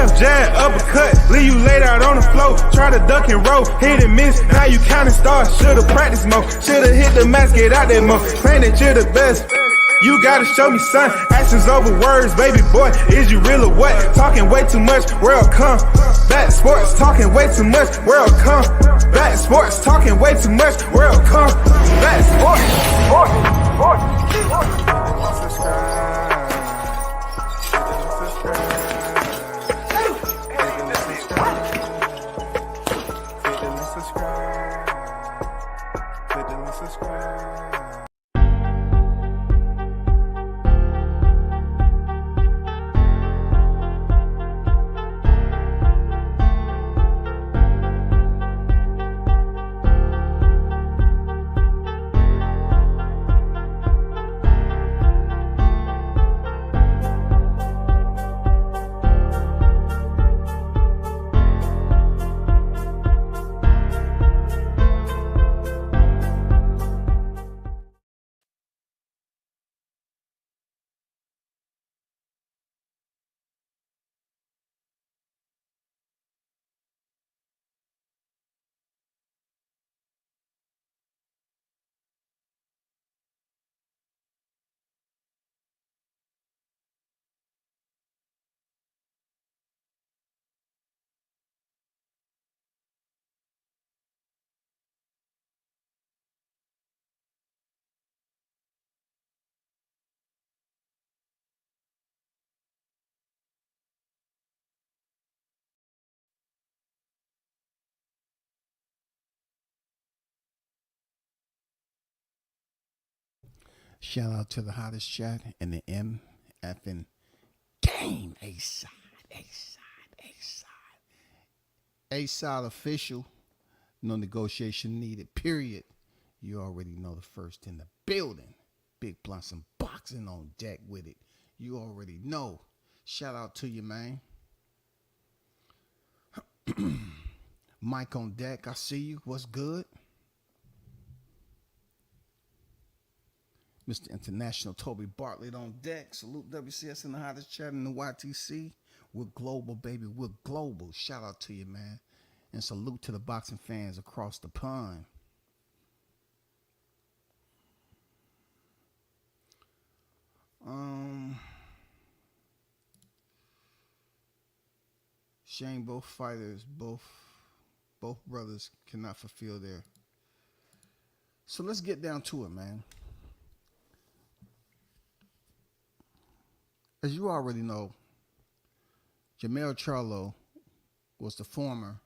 Left jab, uppercut, leave you laid out on the floor. Try to duck and roll, hit and miss, now you counting stars. Should've practiced more, should've hit the mask, get out that more. Claim that you're the best. You gotta show me, son. Actions over words, baby boy. Is you real or what? Talking way too much, world come. Back sports, talking way too much, world come. Back sports, talking way too much, world come. Back sports, Shout out to the hottest chat in the MFN game. A-side, A-side, A-side. A-side official. No negotiation needed, period. You already know the first in the building. Big Blossom boxing on deck with it. You already know. Shout out to you, man. Mike on deck. I see you. What's good? Mr. International Toby Bartlett on deck. Salute WCS in the hottest chat in the YTC. We're global, baby. We're global. Shout out to you, man. And salute to the boxing fans across the pond. Shame both fighters, both brothers cannot fulfill their. So let's get down to it, man. As you already know, Jermall Charlo was the former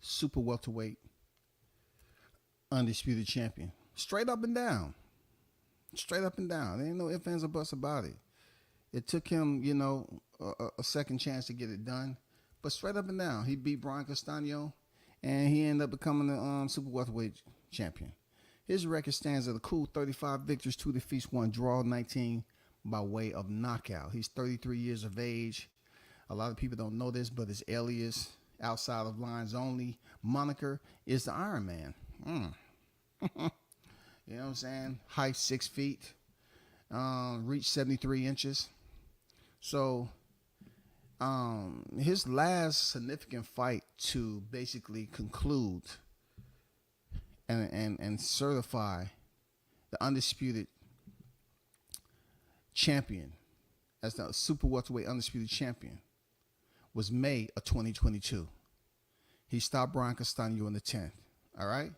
super welterweight undisputed champion. Straight up and down. Straight up and down. There ain't no ifs, ands, or buts about it. It took him, a second chance to get it done. But straight up and down, he beat Brian Castano, and he ended up becoming the super welterweight champion. His record stands at a cool 35 victories, 2 defeats, 1 draw, 19 by way of knockout. He's 33 years of age. A lot of people don't know this, but his alias, outside of lines only, moniker is the Iron Man. You know what I'm saying? Height 6 feet, reach 73 inches. So his last significant fight to basically conclude and certify the undisputed champion as the super welterweight undisputed champion was May of 2022. He stopped Brian Castano in the 10th. All right.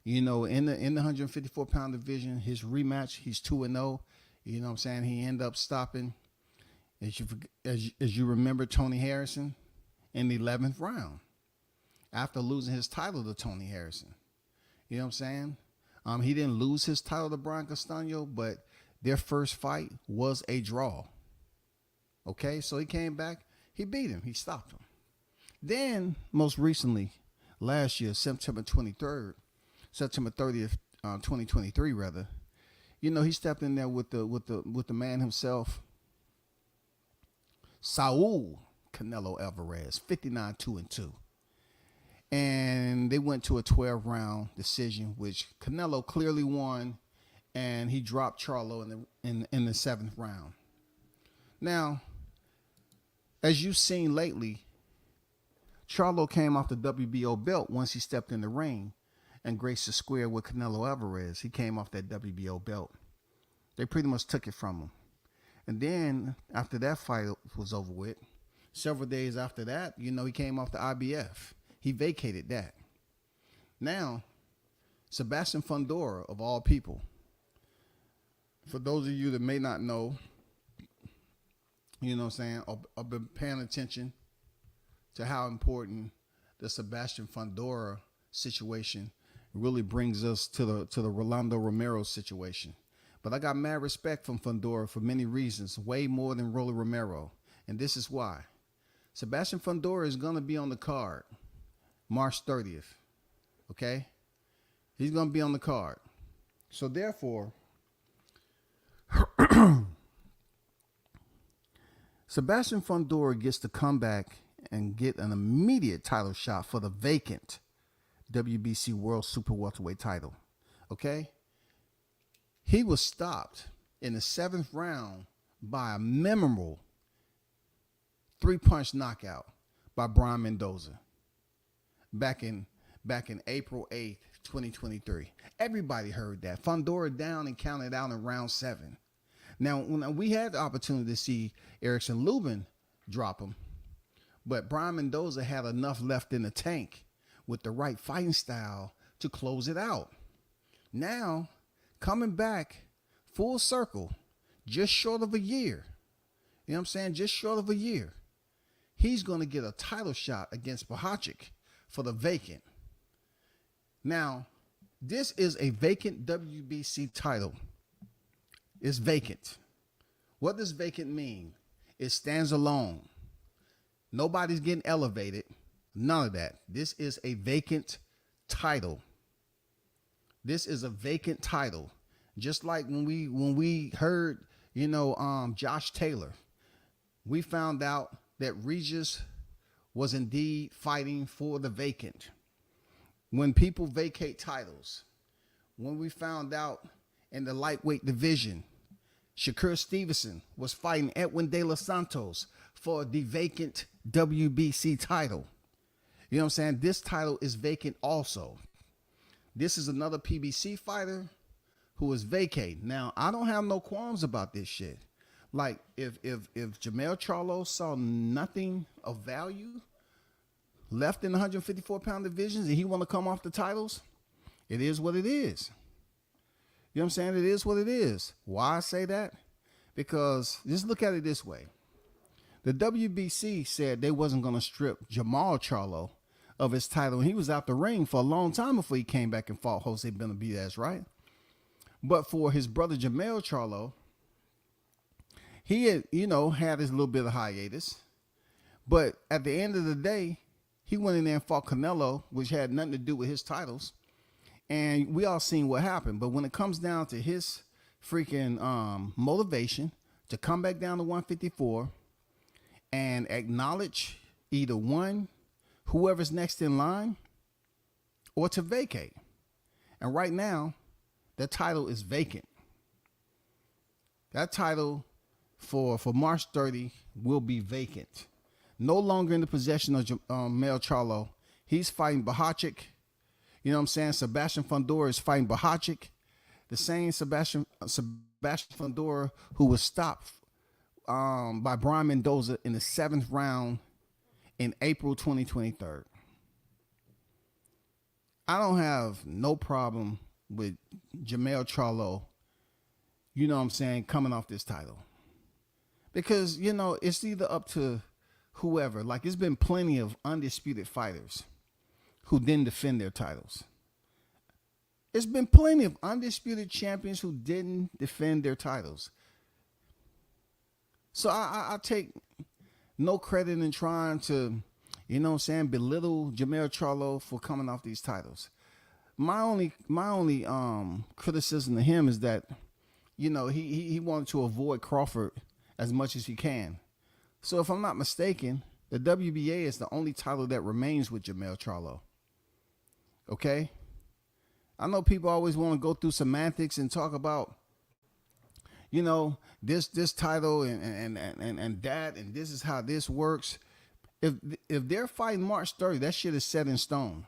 In the 154 pound division, his rematch, he's 2-0. You know what I'm saying? He ended up stopping, as you remember, Tony Harrison in the 11th round after losing his title to Tony Harrison. You know what I'm saying? He didn't lose his title to Brian Castano, but their first fight was a draw. Okay, so he came back. He beat him. He stopped him. Then, most recently, last year, September 30th, 2023, rather. He stepped in there with the man himself, Saul Canelo Alvarez, 59-2-2. And they went to a 12-round decision, which Canelo clearly won, and he dropped Charlo in the 7th round. Now, as you've seen lately, Charlo came off the WBO belt once he stepped in the ring and graced the square with Canelo Alvarez. He came off that WBO belt. They pretty much took it from him. And then after that fight was over with, several days after that, you know, he came off the IBF. He vacated that. Now, Sebastian Fundora, of all people, for those of you that may not know, you know what I'm saying, I've been paying attention to how important the Sebastian Fundora situation really brings us to the Rolando Romero situation. But I got mad respect from Fundora for many reasons, way more than Rolly Romero. And this is why. Sebastian Fundora is going to be on the card March 30th. Okay? He's going to be on the card. So therefore, Sebastian Fundora gets to come back and get an immediate title shot for the vacant WBC World Super Welterweight title. Okay? He was stopped in the 7th round by a memorable 3-punch knockout by Brian Mendoza back in April 8th, 2023. Everybody heard that. Fundora down and counted out in round 7. Now, when we had the opportunity to see Erickson Lubin drop him, but Brian Mendoza had enough left in the tank with the right fighting style to close it out. Now, coming back full circle, just short of a year, you know what I'm saying? Just short of a year, he's going to get a title shot against Bohachuk for the vacant. Now, this is a vacant WBC title. It's vacant. What does vacant mean? It stands alone. Nobody's getting elevated. None of that. This is a vacant title. This is a vacant title. Just like when we heard, you know, Josh Taylor, we found out that Regis was indeed fighting for the vacant. When people vacate titles, when we found out in the lightweight division, Shakur Stevenson was fighting Edwin De Los Santos for the vacant WBC title. You know what I'm saying? This title is vacant also. This is another PBC fighter who is vacated. Now, I don't have no qualms about this shit. Like, if Jermall Charlo saw nothing of value left in the 154-pound divisions and he want to come off the titles, it is what it is. You know what I'm saying? It is what it is. Why I say that? Because just look at it this way. The WBC said they wasn't going to strip Jermall Charlo of his title. He was out the ring for a long time before he came back and fought Jose Benavidez, right? But for his brother Jermall Charlo, he had, you know, had his little bit of hiatus. But at the end of the day, he went in there and fought Canelo, which had nothing to do with his titles. And we all seen what happened. But when it comes down to his freaking motivation to come back down to 154 and acknowledge either one, whoever's next in line, or to vacate. And right now, that title is vacant. That title for March 30 will be vacant. No longer in the possession of Jermall Charlo. He's fighting Bohachuk. You know what I'm saying? Sebastian Fundora is fighting Bohachuk. The same Sebastian Fundora who was stopped by Brian Mendoza in the 7th round in April 2023. I don't have no problem with Jermall Charlo, you know what I'm saying, coming off this title. Because, you know, it's either up to whoever. Like, it's been plenty of undisputed fighters who didn't defend their titles. It's been plenty of undisputed champions who didn't defend their titles. So I take no credit in trying to, you know what I'm saying, belittle Jermall Charlo for coming off these titles. My only criticism to him is that, you know, he wanted to avoid Crawford as much as he can. So if I'm not mistaken, the WBA is the only title that remains with Jermall Charlo. Okay? I know people always want to go through semantics and talk about, this title and that, and this is how this works. If they're fighting March 30, that shit is set in stone.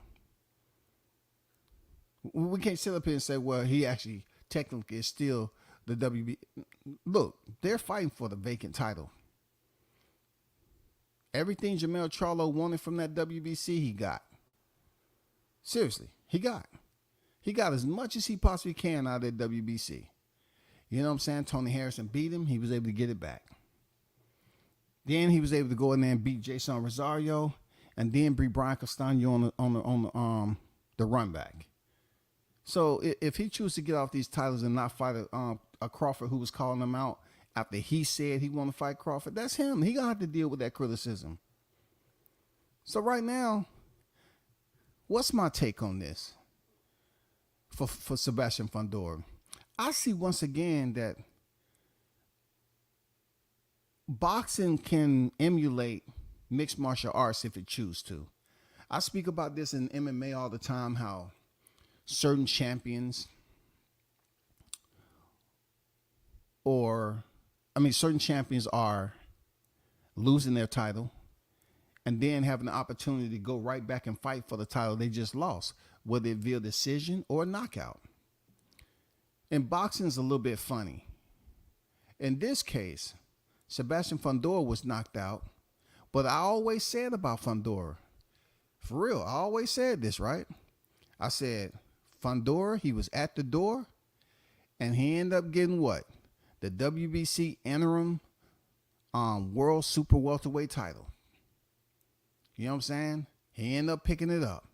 We can't sit up here and say, well, he actually technically is still the WB. Look, they're fighting for the vacant title. Everything Jermall Charlo wanted from that WBC, he got. Seriously, he got. He got as much as he possibly can out of that WBC. You know what I'm saying? Tony Harrison beat him. He was able to get it back. Then he was able to go in there and beat Jason Rosario, and then beat Brian Castano on the run back. So if he chooses to get off these titles and not fight a Crawford who was calling him out after he said he want to fight Crawford, that's him. He gonna have to deal with that criticism. So right now, what's my take on this for Sebastian Fundora? I see once again that boxing can emulate mixed martial arts if it chooses to. I speak about this in MMA all the time, how certain champions certain champions are losing their title and then having the opportunity to go right back and fight for the title they just lost, whether it via decision or knockout. And boxing is a little bit funny. In this case, Sebastian Fundora was knocked out, but I always said about Fundora, for real, I always said this, right? I said, Fundora, he was at the door, and he ended up getting what? The WBC interim world super welterweight title. You know what I'm saying? He ended up picking it up.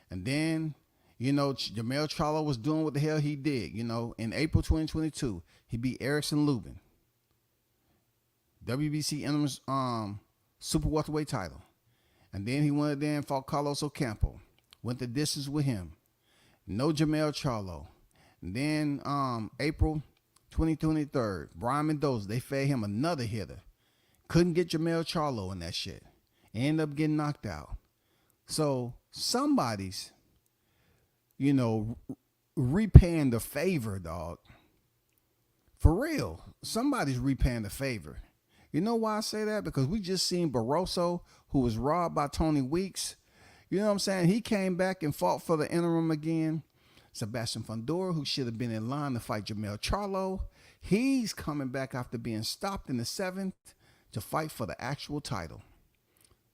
And then, Jermall Charlo was doing what the hell he did. In April 2022, he beat Erickson Lubin. WBC interim super welterweight title. And then he went there and fought Carlos Ocampo. Went the distance with him. No Jermall Charlo. And then April 2023, Brian Mendoza, they fed him another hitter. Couldn't get Jermall Charlo in that shit. Ended up getting knocked out. So somebody's, repaying the favor, dog. For real. Somebody's repaying the favor. You know why I say that? Because we just seen Barroso, who was robbed by Tony Weeks. You know what I'm saying? He came back and fought for the interim again. Sebastian Fundora, who should have been in line to fight Jermall Charlo, he's coming back after being stopped in the 7th to fight for the actual title.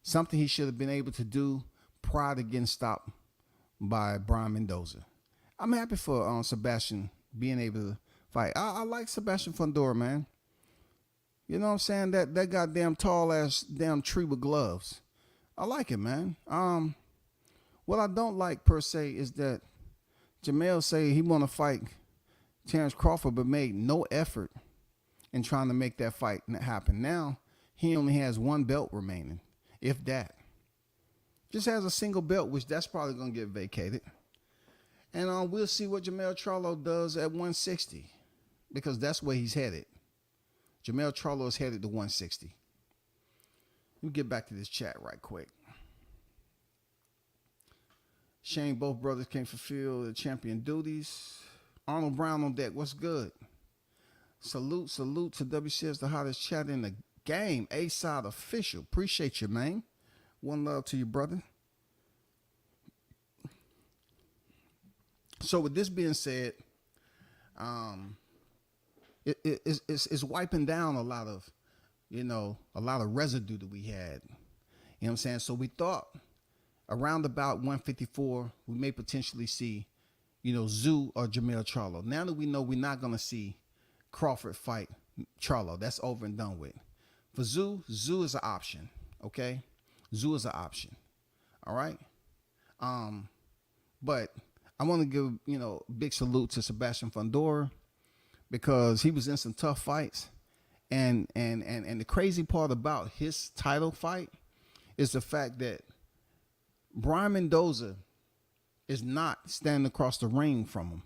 Something he should have been able to do prior to getting stopped by Brian Mendoza. I'm happy for Sebastian being able to fight. I like Sebastian Fundora, man. You know what I'm saying? That goddamn tall ass damn tree with gloves. I like it, man. What I don't like per se is that Jermall say he want to fight Terrence Crawford, but made no effort in trying to make that fight happen. Now he only has one belt remaining, if that. Just has a single belt, which that's probably gonna get vacated. And we'll see what Jermall Charlo does at 160, because that's where he's headed. Jermall Charlo is headed to 160. Let me get back to this chat right quick. Shane, both brothers can fulfill the champion duties. Arnold Brown on deck. What's good? Salute to WCS, the hottest chat in the game. A-Side official. Appreciate you, man. One love to you, brother. So with this being said, it's wiping down a lot of residue that we had. You know what I'm saying? So we thought around about 154, we may potentially see, Zoo or Jermall Charlo. Now that we know we're not going to see Crawford fight Charlo, that's over and done with. For Zoo is an option, okay? Zoo is an option, all right? But I want to give, big salute to Sebastian Fundora, because he was in some tough fights. And the crazy part about his title fight is the fact that Brian Mendoza is not standing across the ring from him.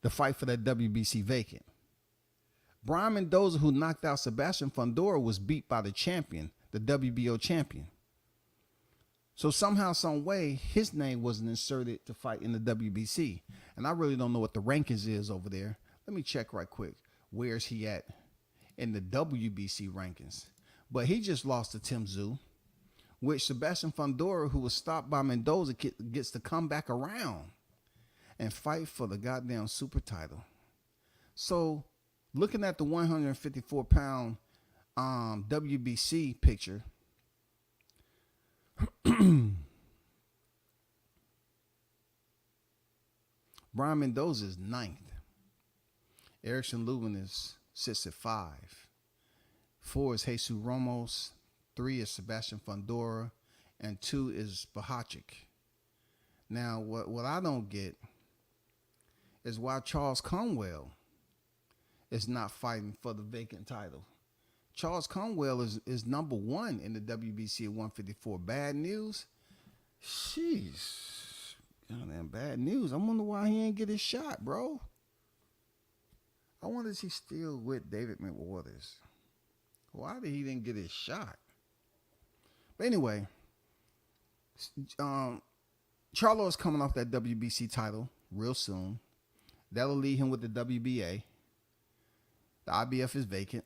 The fight for that WBC vacant. Brian Mendoza, who knocked out Sebastian Fundora, was beat by the champion, the WBO champion. So somehow, some way, his name wasn't inserted to fight in the WBC. And I really don't know what the rankings is over there. Let me check right quick. where's he at in the WBC rankings. But he just lost to Tim Tszyu, which Sebastian Fundora, who was stopped by Mendoza, gets to come back around and fight for the goddamn super title. So looking at the 154-pound WBC picture, Brian Mendoza is 9th. Erickson Lubin sits at 5. 4 is Jesus Ramos. 3 is Sebastian Fundora. And 2 is Bohachuk. Now, what I don't get is why Charles Conwell is not fighting for the vacant title. Charles Conwell is number 1 in the WBC at 154. Bad news? Jeez. Goddamn bad news. I wonder why he ain't get his shot, bro. I wonder if he's still with David McWaters. Why did he didn't get his shot? But anyway, Charlo is coming off that WBC title real soon. That'll leave him with the WBA. The IBF is vacant.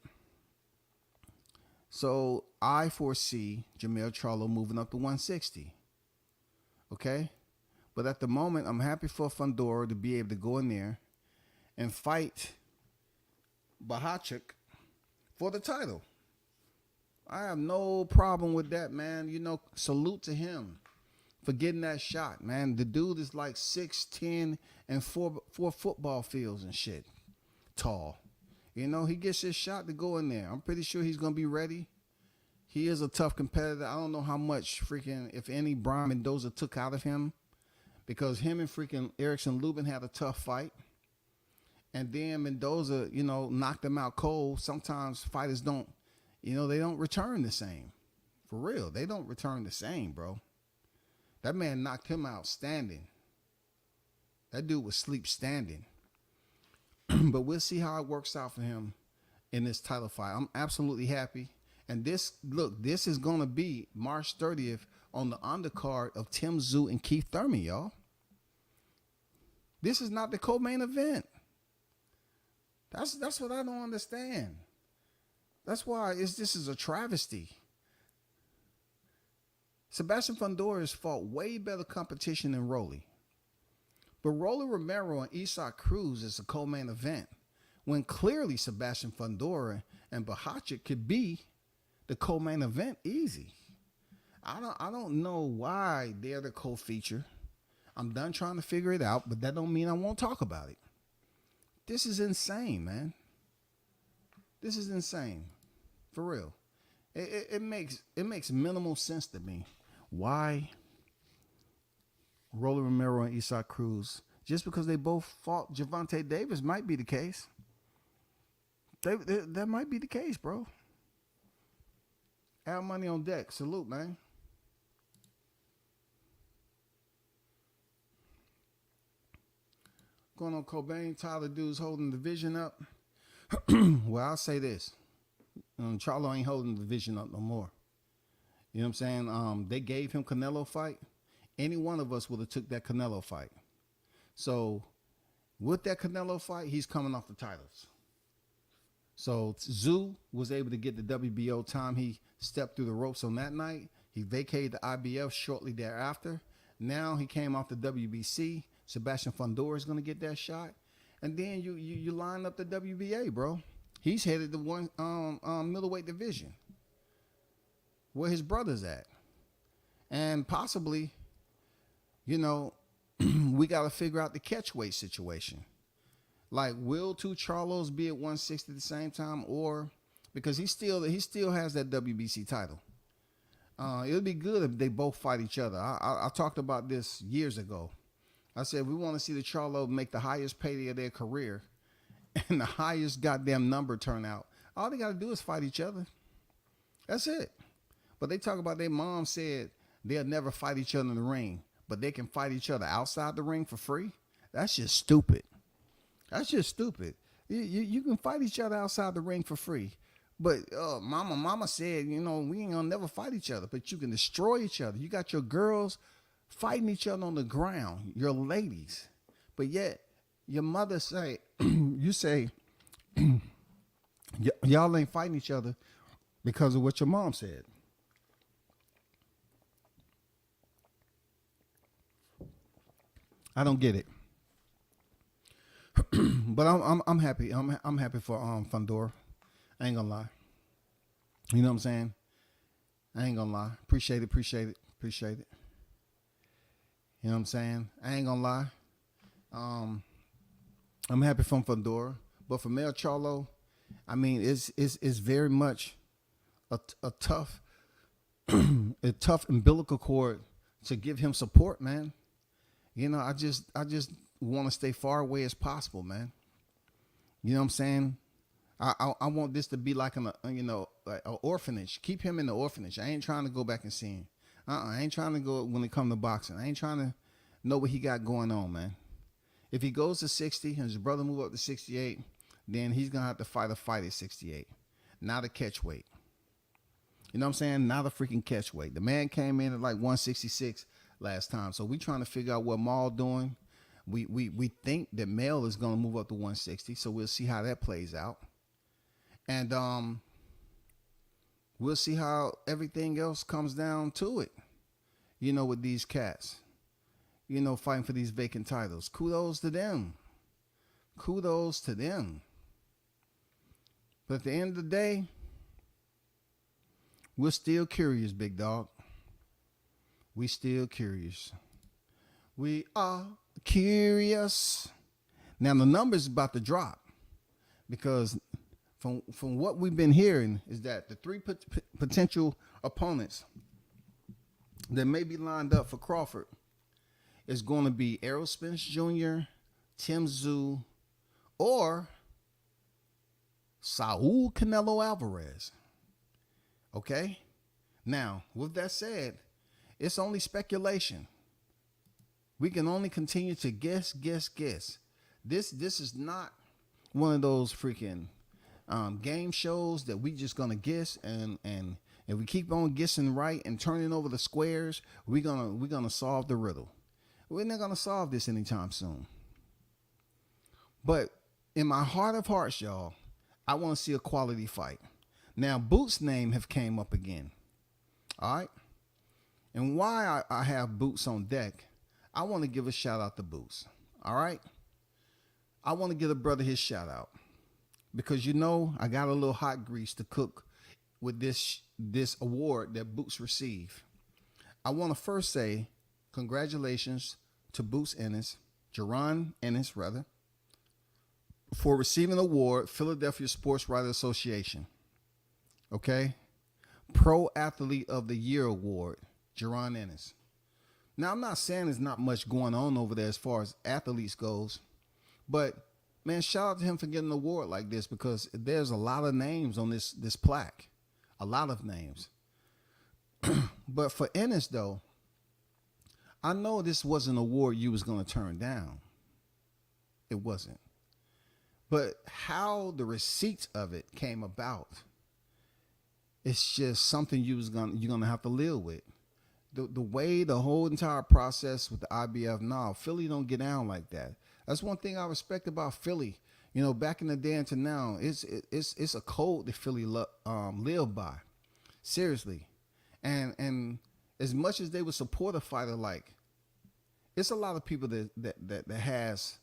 So I foresee Jermall Charlo moving up to 160. Okay? But at the moment, I'm happy for Fundora to be able to go in there and fight Bohachuk for the title. I have no problem with that, man. You know, salute to him for getting that shot, man. The dude is like 6'10" and four football fields and shit tall. You know, he gets his shot to go in there. I'm pretty sure he's going to be ready. He is a tough competitor. I don't know how much freaking, if any, Brian Mendoza took out of him, because him and freaking Erickson Lubin had a tough fight. And then Mendoza, you know, knocked him out cold. Sometimes fighters don't, you know, they don't return the same. For real. They don't return the same, bro. That man knocked him out standing. That dude was sleep standing. But we'll see how it works out for him in this title fight. I'm absolutely happy. And this, look, this is going to be March 30th on the undercard of Tim Tszyu and Keith Thurman, y'all. This is not the co-main event. That's what I don't understand. That's why this is a travesty. Sebastian Fundora has fought way better competition than Rolly. But Rolly Romero and Isaac Cruz is a co-main event, when clearly Sebastian Fundora and Bohachuk could be the co-main event easy. I don't know why they're the co-feature. I'm done trying to figure it out, but that don't mean I won't talk about it. This is insane, man. This is insane. For real. It makes minimal sense to me. Why Rolly Romero and Isaac Cruz? Just because they both fought Gervonta Davis might be the case. That might be the case, bro. Have money on deck. Salute, man. Going on Cobain, Tyler dudes holding the division up. Well, I'll say this. Charlo ain't holding the division up no more. You know what I'm saying? They gave him Canelo fight. Any one of us would have took that Canelo fight. So with that Canelo fight, he's coming off the titles. So Tszyu was able to get the WBO time he stepped through the ropes on that night. He vacated the IBF shortly thereafter. Now he came off the WBC. Sebastian Fundora is going to get that shot. And then you line up the WBA, bro. He's headed to one middleweight division where his brother's at. And possibly, you know, we got to figure out the catchweight situation. Like, will two Charlos be at 160 at the same time? Or, because he still has that WBC title. It would be good if they both fight each other. I talked about this years ago. I said, we want to see the Charlo make the highest payday of their career and the highest goddamn number turnout. All they got to do is fight each other. That's it. But they talk about their mom said they'll never fight each other in the ring, but they can fight each other outside the ring for free. That's just stupid. That's just stupid. You can fight each other outside the ring for free. But mama said, you know, we ain't gonna never fight each other, but you can destroy each other. You got your girls fighting each other on the ground, your ladies. But yet your mother say, you say, Y'all ain't fighting each other because of what your mom said. I don't get it. But I'm happy. I'm happy for Fundora. I ain't gonna lie. You know what I'm saying? I ain't gonna lie. Appreciate it. You know what I'm saying? I ain't gonna lie. I'm happy from Fundora, but for Jermall Charlo, I mean, it's very much a tough a tough umbilical cord to give him support, man. You know, I just want to stay far away as possible, man. You know what I'm saying? I want this to be like like an orphanage. Keep him in the orphanage. I ain't trying to go back and see him. I ain't trying to go when it comes to boxing. I ain't trying to know what he got going on, man. If he goes to 60 and his brother move up to 68, then he's gonna have to fight a fight at 68, not a catch weight. You know what I'm saying? Not a freaking catch weight. The man came in at like 166 last time, so we trying to figure out what Maul doing. We think that Mel is gonna move up to 160, so we'll see how that plays out. And we'll see how everything else comes down to it, you know, with these cats, you know, fighting for these vacant titles. Kudos to them. But at the end of the day, we're still curious, big dog. We still curious. We are curious. Now the number's about to drop because from what we've been hearing is that the three potential opponents that may be lined up for Crawford is going to be Errol Spence Jr., Tim Tszyu, or Saul Canelo Alvarez. Okay? Now, with that said, it's only speculation. We can only continue to guess. This is not one of those freaking game shows that we just gonna guess and if we keep on guessing right and turning over the squares, we're gonna solve the riddle. We're not gonna solve this anytime soon. But in my heart of hearts, y'all, I want to see a quality fight. Now, Boots' name have came up again. All right, and why I have Boots on deck, I want to give a shout out to Boots. All right, I want to give a brother his shout out. Because, you know, I got a little hot grease to cook with this award that Boots received. I want to first say congratulations to Boots Ennis, Jaron Ennis, rather, for receiving the award, Philadelphia Sports Writers Association. Okay? Pro Athlete of the Year Award, Jaron Ennis. Now, I'm not saying there's not much going on over there as far as athletes goes, but man, shout out to him for getting an award like this because there's a lot of names on this plaque. A lot of names. But for Ennis, though, I know this wasn't an award you was going to turn down. It wasn't. But how the receipts of it came about, it's just something you're gonna have to live with. The way the whole entire process with the IBF, no, Philly don't get down like that. That's one thing I respect about Philly. You know, back in the day and to now, it's a code that Philly live by. Seriously. And as much as they would support a fighter, like, it's a lot of people that has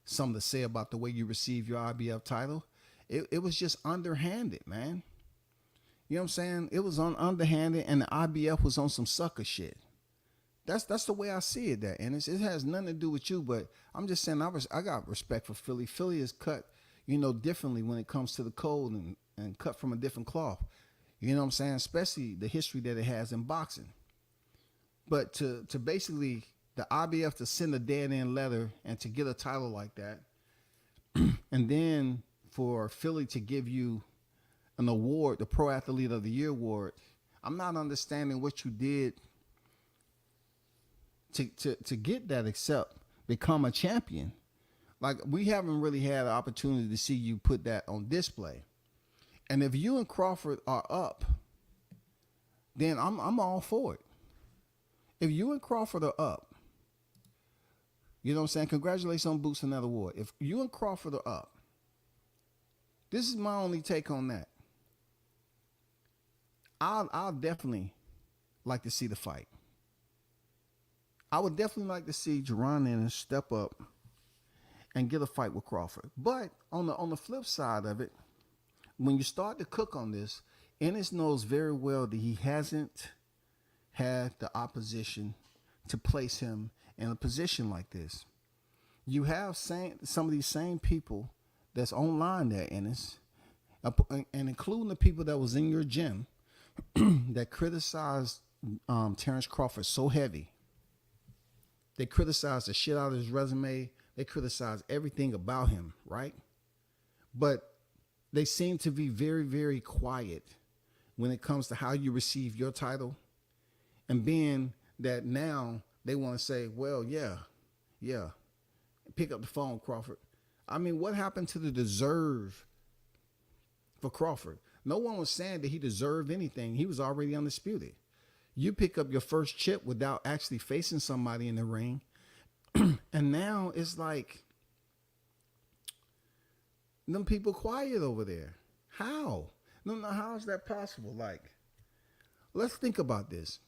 something to say about the way you receive your IBF title. It was just underhanded, man. You know what I'm saying? It was underhanded, and the IBF was on some sucker shit. That's the way I see it, that, and it has nothing to do with you, but I'm just saying I got respect for Philly. Philly is cut, you know, differently when it comes to the code and cut from a different cloth. You know what I'm saying? Especially the history that it has in boxing. But to basically the IBF to send a dead end letter and to get a title like that, and then for Philly to give you an award, the Pro Athlete of the Year award, I'm not understanding what you did to get that except become a champion. Like, we haven't really had an opportunity to see you put that on display. And if you and Crawford are up, then I'm all for it. If you and Crawford are up, you know what I'm saying? Congratulations on Boots and that award. If you and Crawford are up, This is my only take on that. I'll definitely like to see the fight. I would definitely like to see Jaron Ennis step up and get a fight with Crawford. But on the flip side of it, when you start to cook on this, Ennis knows very well that he hasn't had the opposition to place him in a position like this. You have some of these same people that's online there, Ennis, and including the people that was in your gym that criticized Terrence Crawford so heavy. They criticized the shit out of his resume. They criticized everything about him, right? But they seem to be very, very quiet when it comes to how you receive your title. And being that now they want to say, well, yeah, pick up the phone, Crawford. I mean, what happened to the deserve for Crawford? No one was saying that he deserved anything. He was already undisputed. You pick up your first chip without actually facing somebody in the ring. And now it's like them people quiet over there. How? No, how is that possible? Like, let's think about this.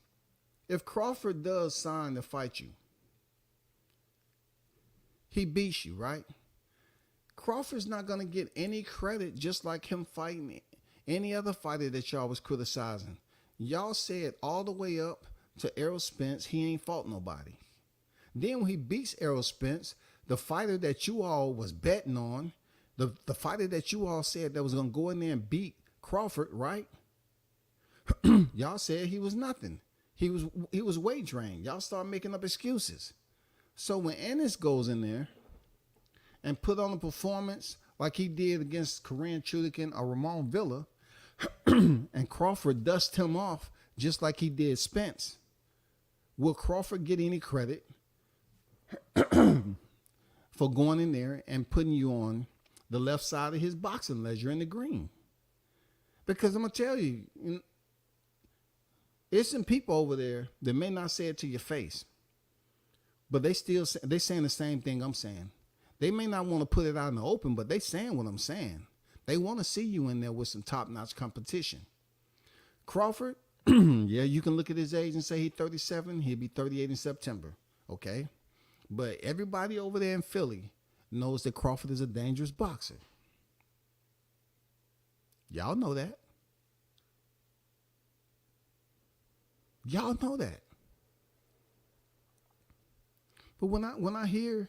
If Crawford does sign to fight you, he beats you, right? Crawford's not going to get any credit, just like him fighting any other fighter that y'all was criticizing. Y'all said all the way up to Errol Spence, he ain't fought nobody. Then when he beats Errol Spence, the fighter that you all was betting on, the fighter that you all said that was going to go in there and beat Crawford, right? Y'all said he was nothing. He was weight drained. Y'all start making up excuses. So when Ennis goes in there and put on a performance like he did against Korean Chudikin or Ramon Villa, and Crawford dusts him off just like he did Spence, will Crawford get any credit for going in there and putting you on the left side of his boxing ledger in the green? Because I'm going to tell you, there's some people over there that may not say it to your face, but they saying the same thing I'm saying. They may not want to put it out in the open, but they saying what I'm saying. They want to see you in there with some top-notch competition. Crawford, yeah, you can look at his age and say he's 37. He'll be 38 in September, okay? But everybody over there in Philly knows that Crawford is a dangerous boxer. Y'all know that. Y'all know that. But when I hear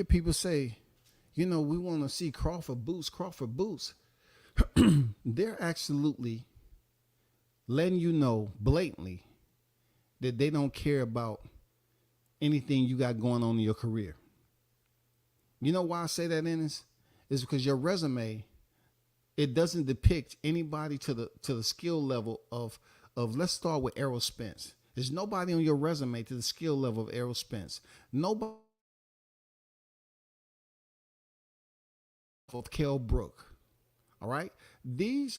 people say, you know, we want to see Crawford boots, they're absolutely letting you know blatantly that they don't care about anything you got going on in your career. You know why I say that, Ennis? Is because your resume, it doesn't depict anybody to the skill level of let's start with Errol Spence. There's nobody on your resume to the skill level of Errol Spence. Nobody of Kell Brook. All right? These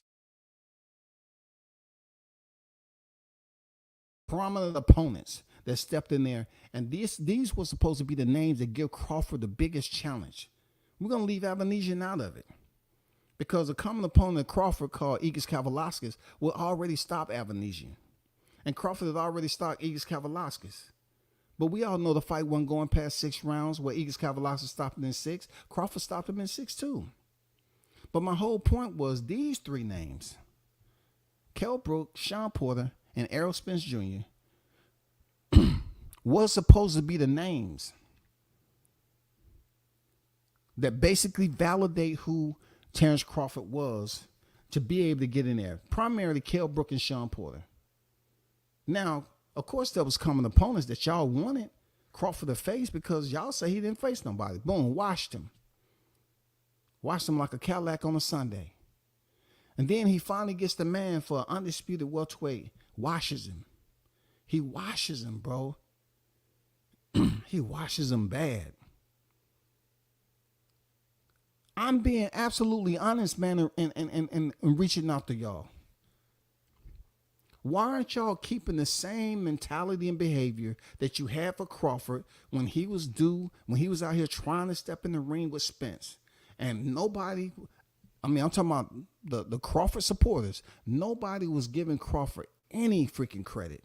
prominent opponents that stepped in there, and these were supposed to be the names that give Crawford the biggest challenge. We're going to leave Avanesian out of it, because a common opponent of Crawford called Igis Kavalauskas will already stop Avanesian. And Crawford had already stopped Igis Kavalauskas. But we all know the fight wasn't going past 6 rounds, where Igis Kavalauskas stopped him in 6. Crawford stopped him in 6 too. But my whole point was these 3 names, Kell Brook, Sean Porter, and Errol Spence Jr., was supposed to be the names that basically validate who Terrence Crawford was to be able to get in there. Primarily Kell Brook and Sean Porter. Now, of course, there was common opponents that y'all wanted Crawford to face because y'all say he didn't face nobody. Boom, washed him. Washed him like a Cadillac on a Sunday. And then he finally gets the man for an undisputed welterweight. Washes him. He washes him, bro. He washes him bad. I'm being absolutely honest, man, and reaching out to y'all. Why aren't y'all keeping the same mentality and behavior that you had for Crawford when he was out here trying to step in the ring with Spence? And nobody, I mean, I'm talking about the Crawford supporters. Nobody was giving Crawford any freaking credit.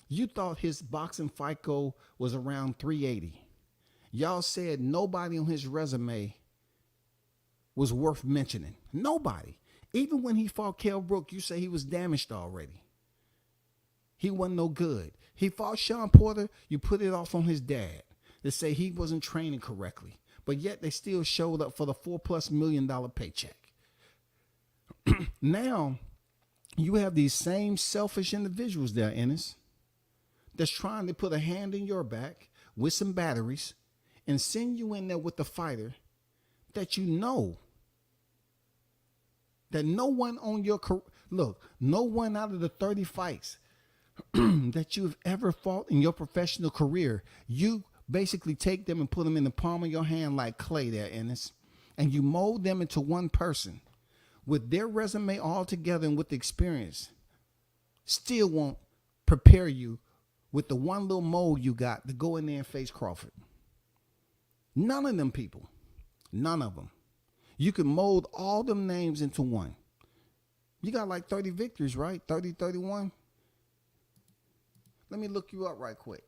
You thought his boxing FICO was around 380. Y'all said nobody on his resume was worth mentioning. Nobody. Even when he fought Kell Brook, you say he was damaged already. He wasn't no good. He fought Sean Porter, you put it off on his dad. They say he wasn't training correctly. But yet they still showed up for the $4+ million paycheck. Now, you have these same selfish individuals there, Ennis, that's trying to put a hand in your back with some batteries and send you in there with the fighter that you know that no one on your no one out of the 30 fights that you've ever fought in your professional career, you basically take them and put them in the palm of your hand like clay there, Ennis, and you mold them into one person with their resume all together and with the experience, still won't prepare you with the one little mold you got to go in there and face Crawford. None of them people, none of them. You can mold all them names into one. You got like 30 victories, right? 30, 31. Let me look you up right quick.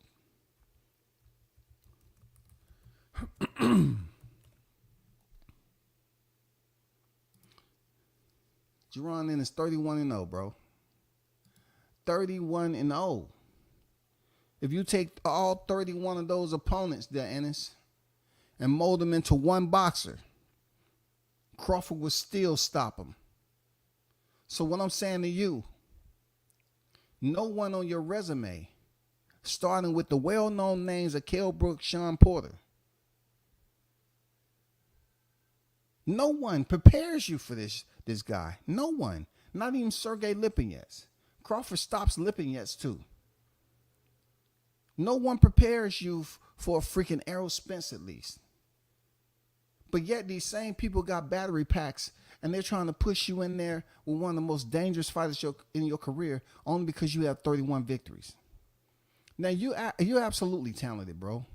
Jaron Ennis 31-0, bro. 31-0. If you take all 31 of those opponents there, Ennis, and mold them into one boxer, Crawford would still stop him. So what I'm saying to you, no one on your resume, starting with the well-known names of Kell Brook, Sean Porter, no one prepares you for this guy. No one. Not even Sergei Lipinets. Crawford stops Lipinets too. No one prepares you for a freaking Errol Spence at least. But yet these same people got battery packs and they're trying to push you in there with one of the most dangerous fighters in your career only because you have 31 victories. Now, you're absolutely talented, bro.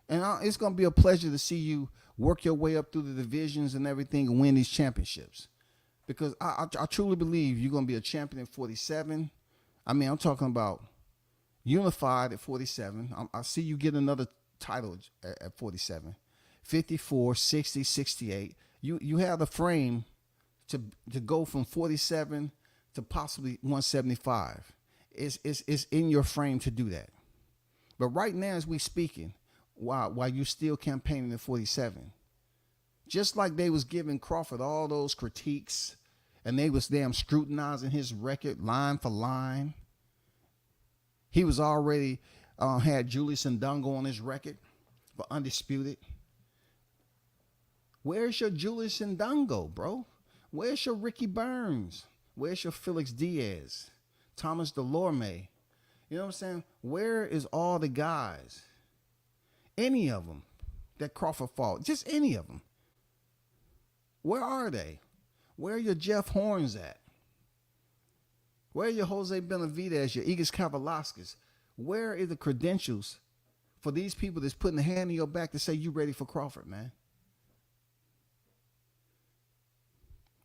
And it's going to be a pleasure to see you work your way up through the divisions and everything and win these championships. Because I truly believe you're going to be a champion at 47. I mean, I'm talking about unified at 47. I see you get another title at 47. 54, 60, 68. You have the frame to go from 47 to possibly 175. It's in your frame to do that. But right now, as we speaking, while you still campaigning at 47, just like they was giving Crawford all those critiques and they was damn scrutinizing his record line for line, he was already had Julius Ndongo on his record for undisputed. Where's your Julius Ndongo, bro? Where's your Ricky Burns? Where's your Felix Diaz? Thomas Delorme? You know what I'm saying? Where is all the guys? Any of them that Crawford fought, just any of them. Where are they? Where are your Jeff Horns at? Where are your Jose Benavidez, your Igor Kavalauskas? Where are the credentials for these people that's putting a hand in your back to say you ready for Crawford, man?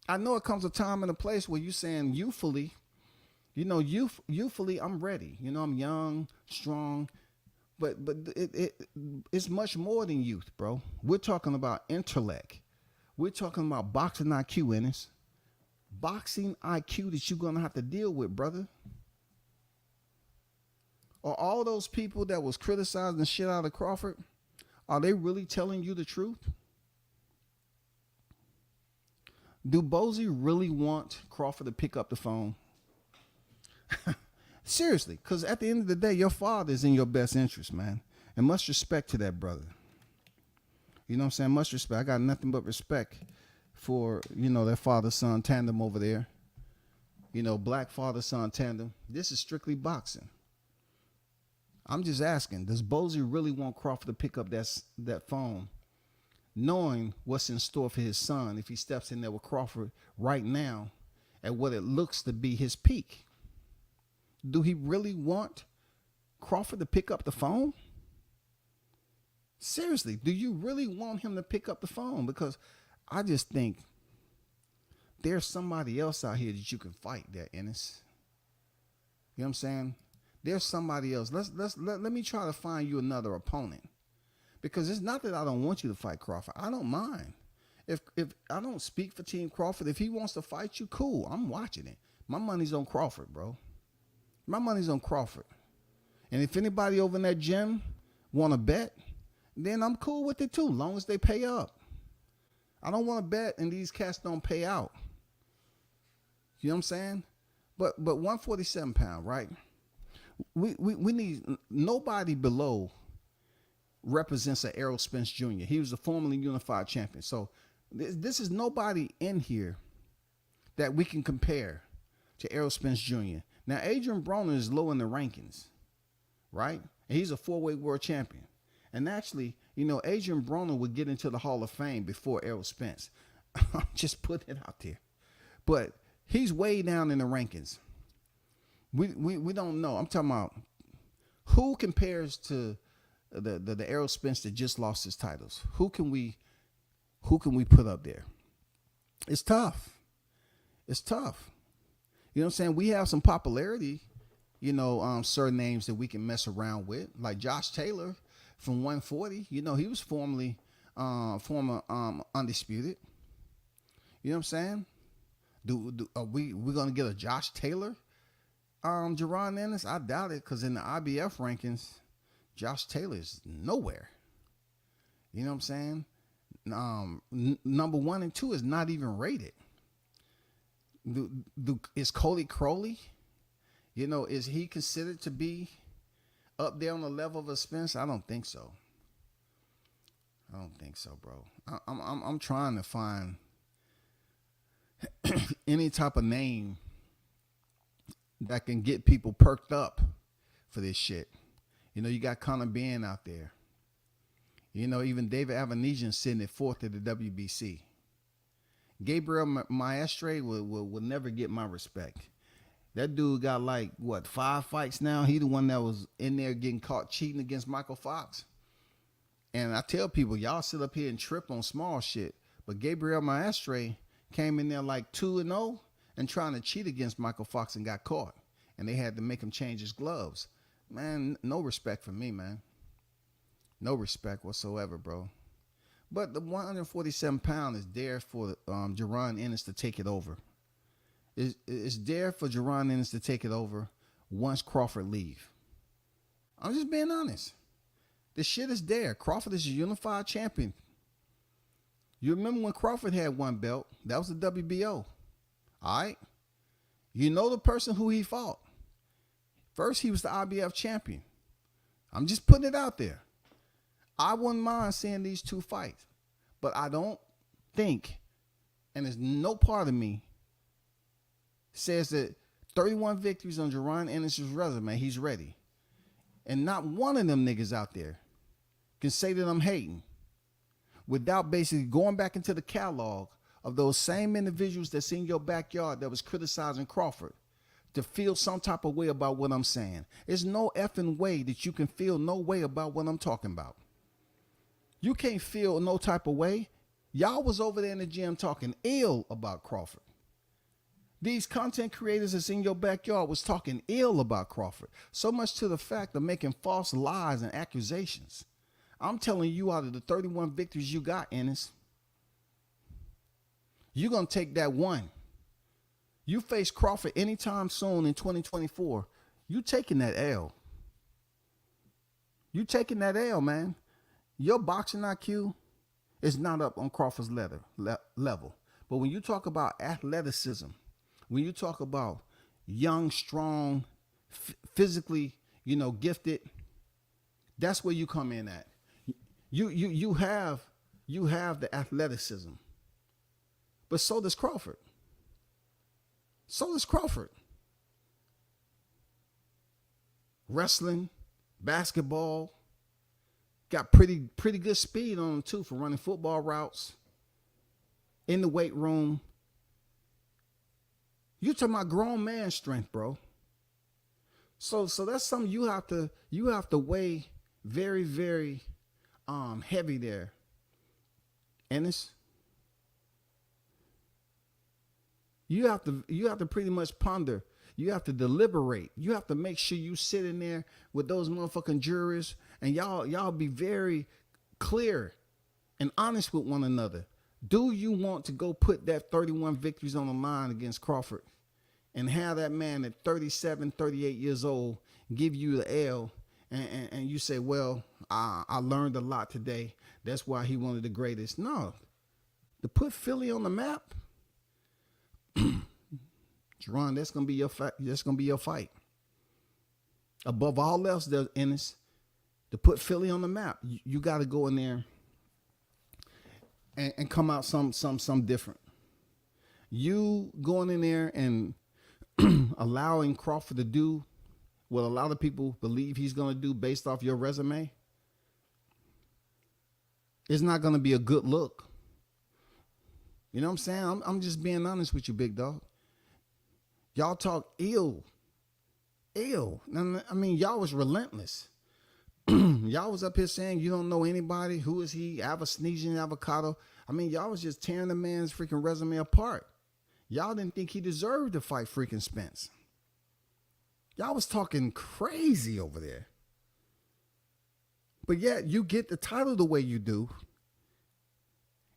I know it comes a time and a place where you're saying youthfully, youthfully, I'm ready. I'm young, strong, but it's much more than youth, bro. We're talking about intellect. We're talking about boxing IQ, Ennis. Boxing IQ that you're going to have to deal with, brother. Are all those people that was criticizing the shit out of Crawford, are they really telling you the truth? Do Bozy really want Crawford to pick up the phone? Seriously, because at the end of the day, your father is in your best interest, man. And much respect to that brother. You know what I'm saying? Much respect. I got nothing but respect for, that father-son tandem over there. Black father-son tandem. This is strictly boxing. I'm just asking, does Bozy really want Crawford to pick up that phone, knowing what's in store for his son if he steps in there with Crawford right now at what it looks to be his peak? Do he really want Crawford to pick up the phone? Seriously, do you really want him to pick up the phone? Because I just think there's somebody else out here that you can fight there, Ennis. You know what I'm saying? There's somebody else. Let me try to find you another opponent. Because it's not that I don't want you to fight Crawford. I don't mind. If I don't speak for Team Crawford, if he wants to fight you, cool. I'm watching it. My money's on Crawford, bro. My money's on Crawford. And if anybody over in that gym want to bet, then I'm cool with it too, long as they pay up. I don't want to bet and these cats don't pay out. You know what I'm saying? But 147 pound, right? We need nobody below represents an Errol Spence Jr. He was a formerly unified champion. So this is nobody in here that we can compare to Errol Spence Jr. Now, Adrian Broner is low in the rankings, right? And he's a 4-weight world champion. And actually, you know, Adrian Broner would get into the Hall of Fame before Errol Spence. I'm just putting it out there. But he's way down in the rankings. We don't know. I'm talking about who compares to the Errol Spence that just lost his titles. Who can we put up there? It's tough. It's tough. You know what I'm saying? We have some popularity, you know, surnames that we can mess around with, like Josh Taylor from 140. You know, he was former undisputed. You know what I'm saying? Are we gonna get a Josh Taylor? Jaron Ennis? I doubt it, because in the IBF rankings, Josh Taylor is nowhere. You know what I'm saying? Number 1 and 2 is not even rated. Is Cody Crowley? You know, is he considered to be up there on the level of a Spence? I don't think so. I don't think so, bro. I'm trying to find any type of name that can get people perked up for this shit. You know, you got Conor Benn out there. You know, even David Avanesian sitting at 4th at the WBC. Gabriel Maestre will never get my respect. That dude got like, 5 fights now? He the one that was in there getting caught cheating against Michael Fox. And I tell people, y'all sit up here and trip on small shit. But Gabriel Maestre came in there like 2-0 and trying to cheat against Michael Fox and got caught. And they had to make him change his gloves. Man, no respect for me, man. No respect whatsoever, bro. But the 147 pound is there for Jaron Ennis to take it over. It's there for Jaron Ennis to take it over once Crawford leave. I'm just being honest. The shit is there. Crawford is a unified champion. You remember when Crawford had 1 belt? That was the WBO. All right? You know the person who he fought. First, he was the IBF champion. I'm just putting it out there. I wouldn't mind seeing these 2 fight. But I don't think, and there's no part of me says that 31 victories on Jaron Ennis' resume, he's ready. And not one of them niggas out there can say that I'm hating without basically going back into the catalog of those same individuals that's in your backyard that was criticizing Crawford to feel some type of way about what I'm saying. There's no effing way that you can feel no way about what I'm talking about. You can't feel no type of way. Y'all was over there in the gym talking ill about Crawford. These content creators that's in your backyard was talking ill about Crawford. So much to the fact of making false lies and accusations. I'm telling you, out of the 31 victories you got, Ennis, you're going to take that 1. You face Crawford anytime soon in 2024, you taking that L. You taking that L, man. Your boxing IQ is not up on Crawford's level. But when you talk about athleticism, when you talk about young, strong, physically, you know, gifted, that's where you come in at. You have the athleticism. But so does Crawford. So does Crawford. Wrestling, basketball, got pretty good speed on him too for running football routes in the weight room. You talking about grown man strength, bro. So that's something you have to weigh very, very heavy there. Ennis, You have to pretty much ponder. You have to deliberate. You have to make sure you sit in there with those motherfucking jurors, and y'all be very clear and honest with one another. Do you want to go put that 31 victories on the line against Crawford and have that man at 37, 38 years old give you the L, and you say, well, I learned a lot today. That's why he one of the greatest. No. To put Philly on the map, Jaron, that's gonna be your fight. That's gonna be your fight. Above all else, there's Ennis. To put Philly on the map, you got to go in there and come out some different. You going in there and allowing Crawford to do what a lot of people believe he's gonna do based off your resume, it's not gonna be a good look. You know what I'm saying? I'm just being honest with you, big dog. Y'all talk ill. I mean, y'all was relentless. Y'all was up here saying you don't know anybody. Who is he? Sneezing avocado. I mean, y'all was just tearing the man's freaking resume apart. Y'all didn't think he deserved to fight freaking Spence. Y'all was talking crazy over there. But yet you get the title the way you do.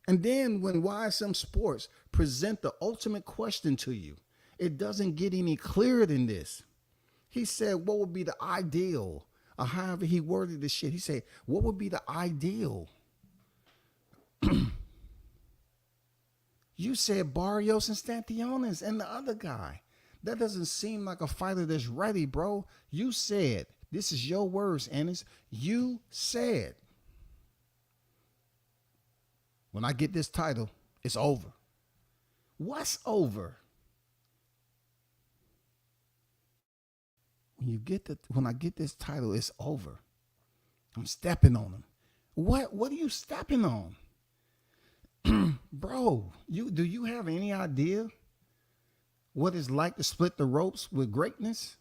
And then when YSM Sports present the ultimate question to you, it doesn't get any clearer than this. He said, what would be the ideal? Or however he worded this shit. He said, what would be the ideal? You said Barrios and Stantiones and the other guy. That doesn't seem like a fighter that's ready, bro. You said, this is your words, Ennis. You said, when I get this title, it's over. What's over? When I get this title, it's over. I'm stepping on him. What are you stepping on? Bro, do you have any idea what it's like to split the ropes with greatness?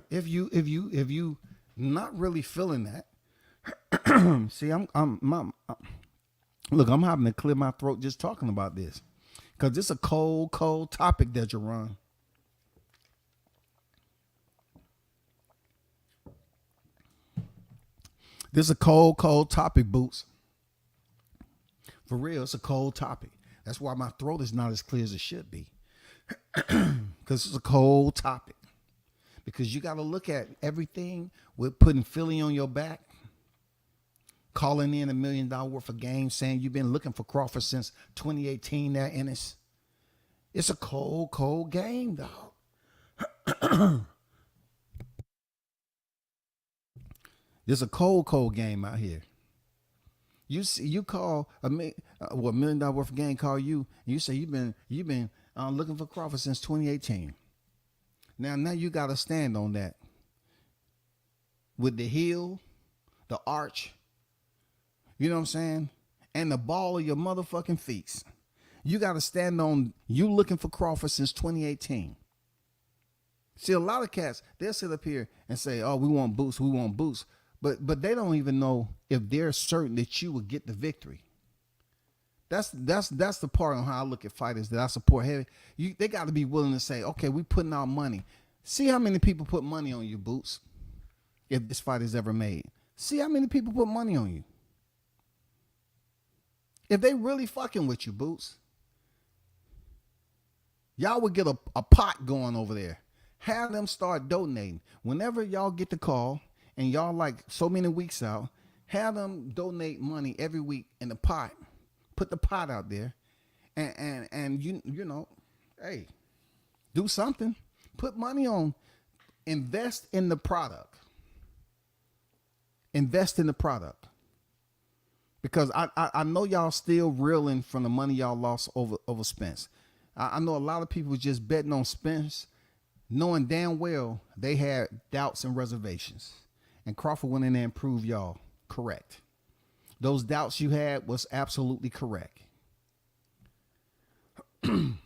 if you not really feeling that. See, look, I'm having to clear my throat just talking about this. Because it's a cold topic that you run. This is a cold topic, Boots. For real, it's a cold topic. That's why my throat is not as clear as it should be. Because it's a cold topic. Because you got to look at everything with putting Philly on your back, calling in $1 million worth of games, saying you've been looking for Crawford since 2018 there, Ennis. It's a cold game, dog. There's a cold game out here. You call $1 million worth of game call you, and you say you've been looking for Crawford since 2018. Now you got to stand on that with the heel, the arch, you know what I'm saying, and the ball of your motherfucking feet. You got to stand on you looking for Crawford since 2018. See, a lot of cats, they'll sit up here and say, "Oh, we want boosts, we want boosts." But they don't even know if they're certain that you will get the victory. That's the part on how I look at fighters that I support heavy. They got to be willing to say, okay, we putting out money. See how many people put money on you, Boots. If this fight is ever made, see how many people put money on you. If they really fucking with you, Boots, y'all would get a pot going over there. Have them start donating whenever y'all get the call. And y'all like so many weeks out, have them donate money every week in the pot. Put the pot out there. And you know, hey, do something. Put money on. Invest in the product. Invest in the product. Because I know y'all still reeling from the money y'all lost over Spence. I know a lot of people just betting on Spence, knowing damn well they had doubts and reservations. And Crawford went in there and proved y'all correct. Those doubts you had was absolutely correct. Don't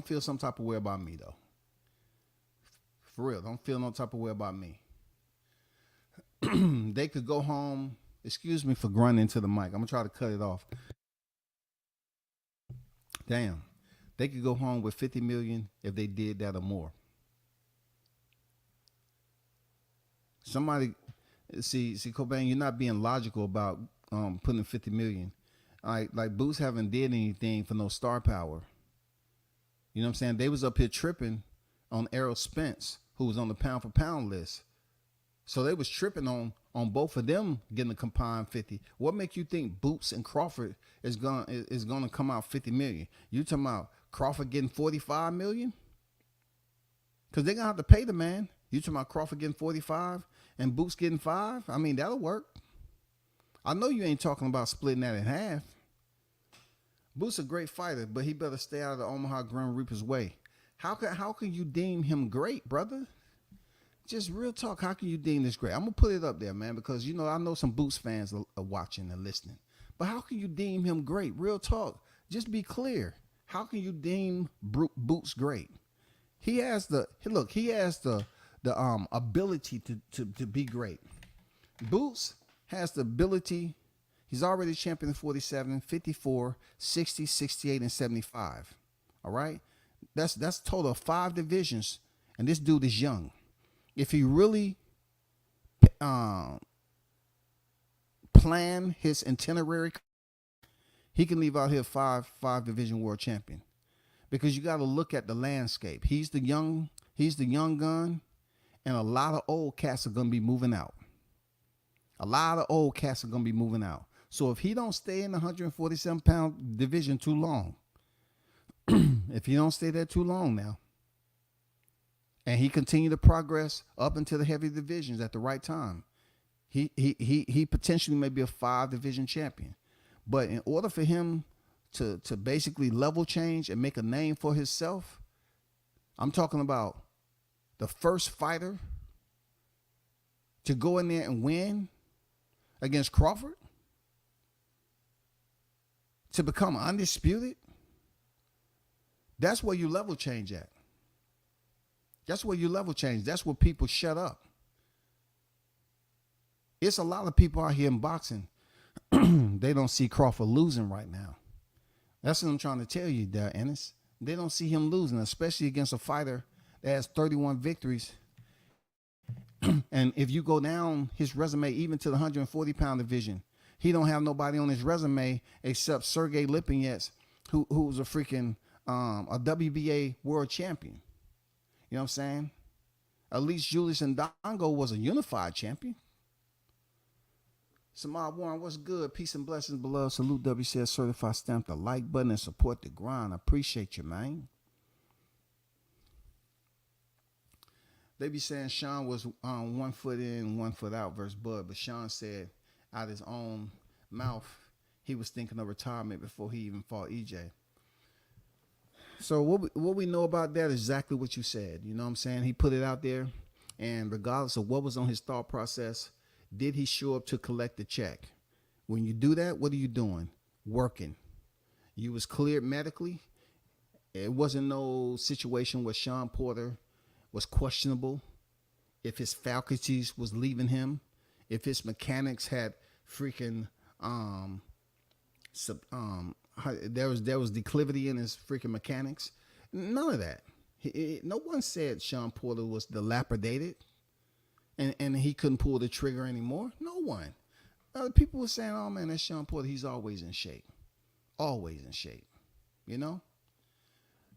feel some type of way about me though. For real, don't feel no type of way about me. They could go home. Excuse me for grunting into the mic. I'm gonna try to cut it off. Damn. They could go home with 50 million if they did that or more. Somebody see Cobain, you're not being logical about putting 50 million. Like Boots haven't did anything for no star power. You know what I'm saying? They was up here tripping on Errol Spence, who was on the pound for pound list. So they was tripping on both of them getting a combined 50. What make you think Boots and Crawford is gonna come out 50 million? You talking about Crawford getting 45 million? Because they're gonna have to pay the man. You talking about Crawford getting 45 and Boots getting 5? I mean, that'll work. I know you ain't talking about splitting that in half. Boots a great fighter, but he better stay out of the Omaha Grim Reaper's way. How can you deem him great, brother? Just real talk. How can you deem this great? I'm gonna put it up there, man, because I know some Boots fans are watching and listening. But how can you deem him great? Real talk. Just be clear. How can you deem Boots great? He has the ability to be great. Boots has the ability. He's already champion in 47, 54, 60, 68, and 75. All right? That's a total of 5 divisions, and this dude is young. If he really plan his itinerary, he can leave out here five division world champion. Because you got to look at the landscape. He's the young gun, and a lot of old cats are gonna be moving out. So if he don't stay in the 147-pound division too long, if he don't stay there too long now, and he continue to progress up into the heavy divisions at the right time, he potentially may be a 5 division champion. But in order for him to basically level change and make a name for himself, I'm talking about the first fighter to go in there and win against Crawford, to become undisputed. That's where you level change at. That's where people shut up. It's a lot of people out here in boxing. They don't see Crawford losing right now. That's what I'm trying to tell you, Jaron Ennis. They don't see him losing, especially against a fighter that has 31 victories. And if you go down his resume, even to the 140-pound division, he don't have nobody on his resume except Serhii Lipinets, who's a freaking a WBA world champion. You know what I'm saying? At least Julius Ndongo was a unified champion. Samad Warren, what's good? Peace and blessings, beloved. Salute WCS Certified. Stamp the like button and support the grind. I appreciate you, man. They be saying Sean was 1 foot in, 1 foot out versus Bud, but Sean said out his own mouth he was thinking of retirement before he even fought EJ. So what we know about that is exactly what you said. You know what I'm saying? He put it out there, and regardless of what was on his thought process, did he show up to collect the check? When you do that, what are you doing? Working. You was cleared medically. It wasn't no situation where Sean Porter was questionable, if his faculties was leaving him, if his mechanics had freaking there was declivity in his freaking mechanics. None of that. No one said Sean Porter was dilapidated and he couldn't pull the trigger anymore. No one. People were saying, oh man, that's Sean Porter. He's always in shape. Always in shape. You know?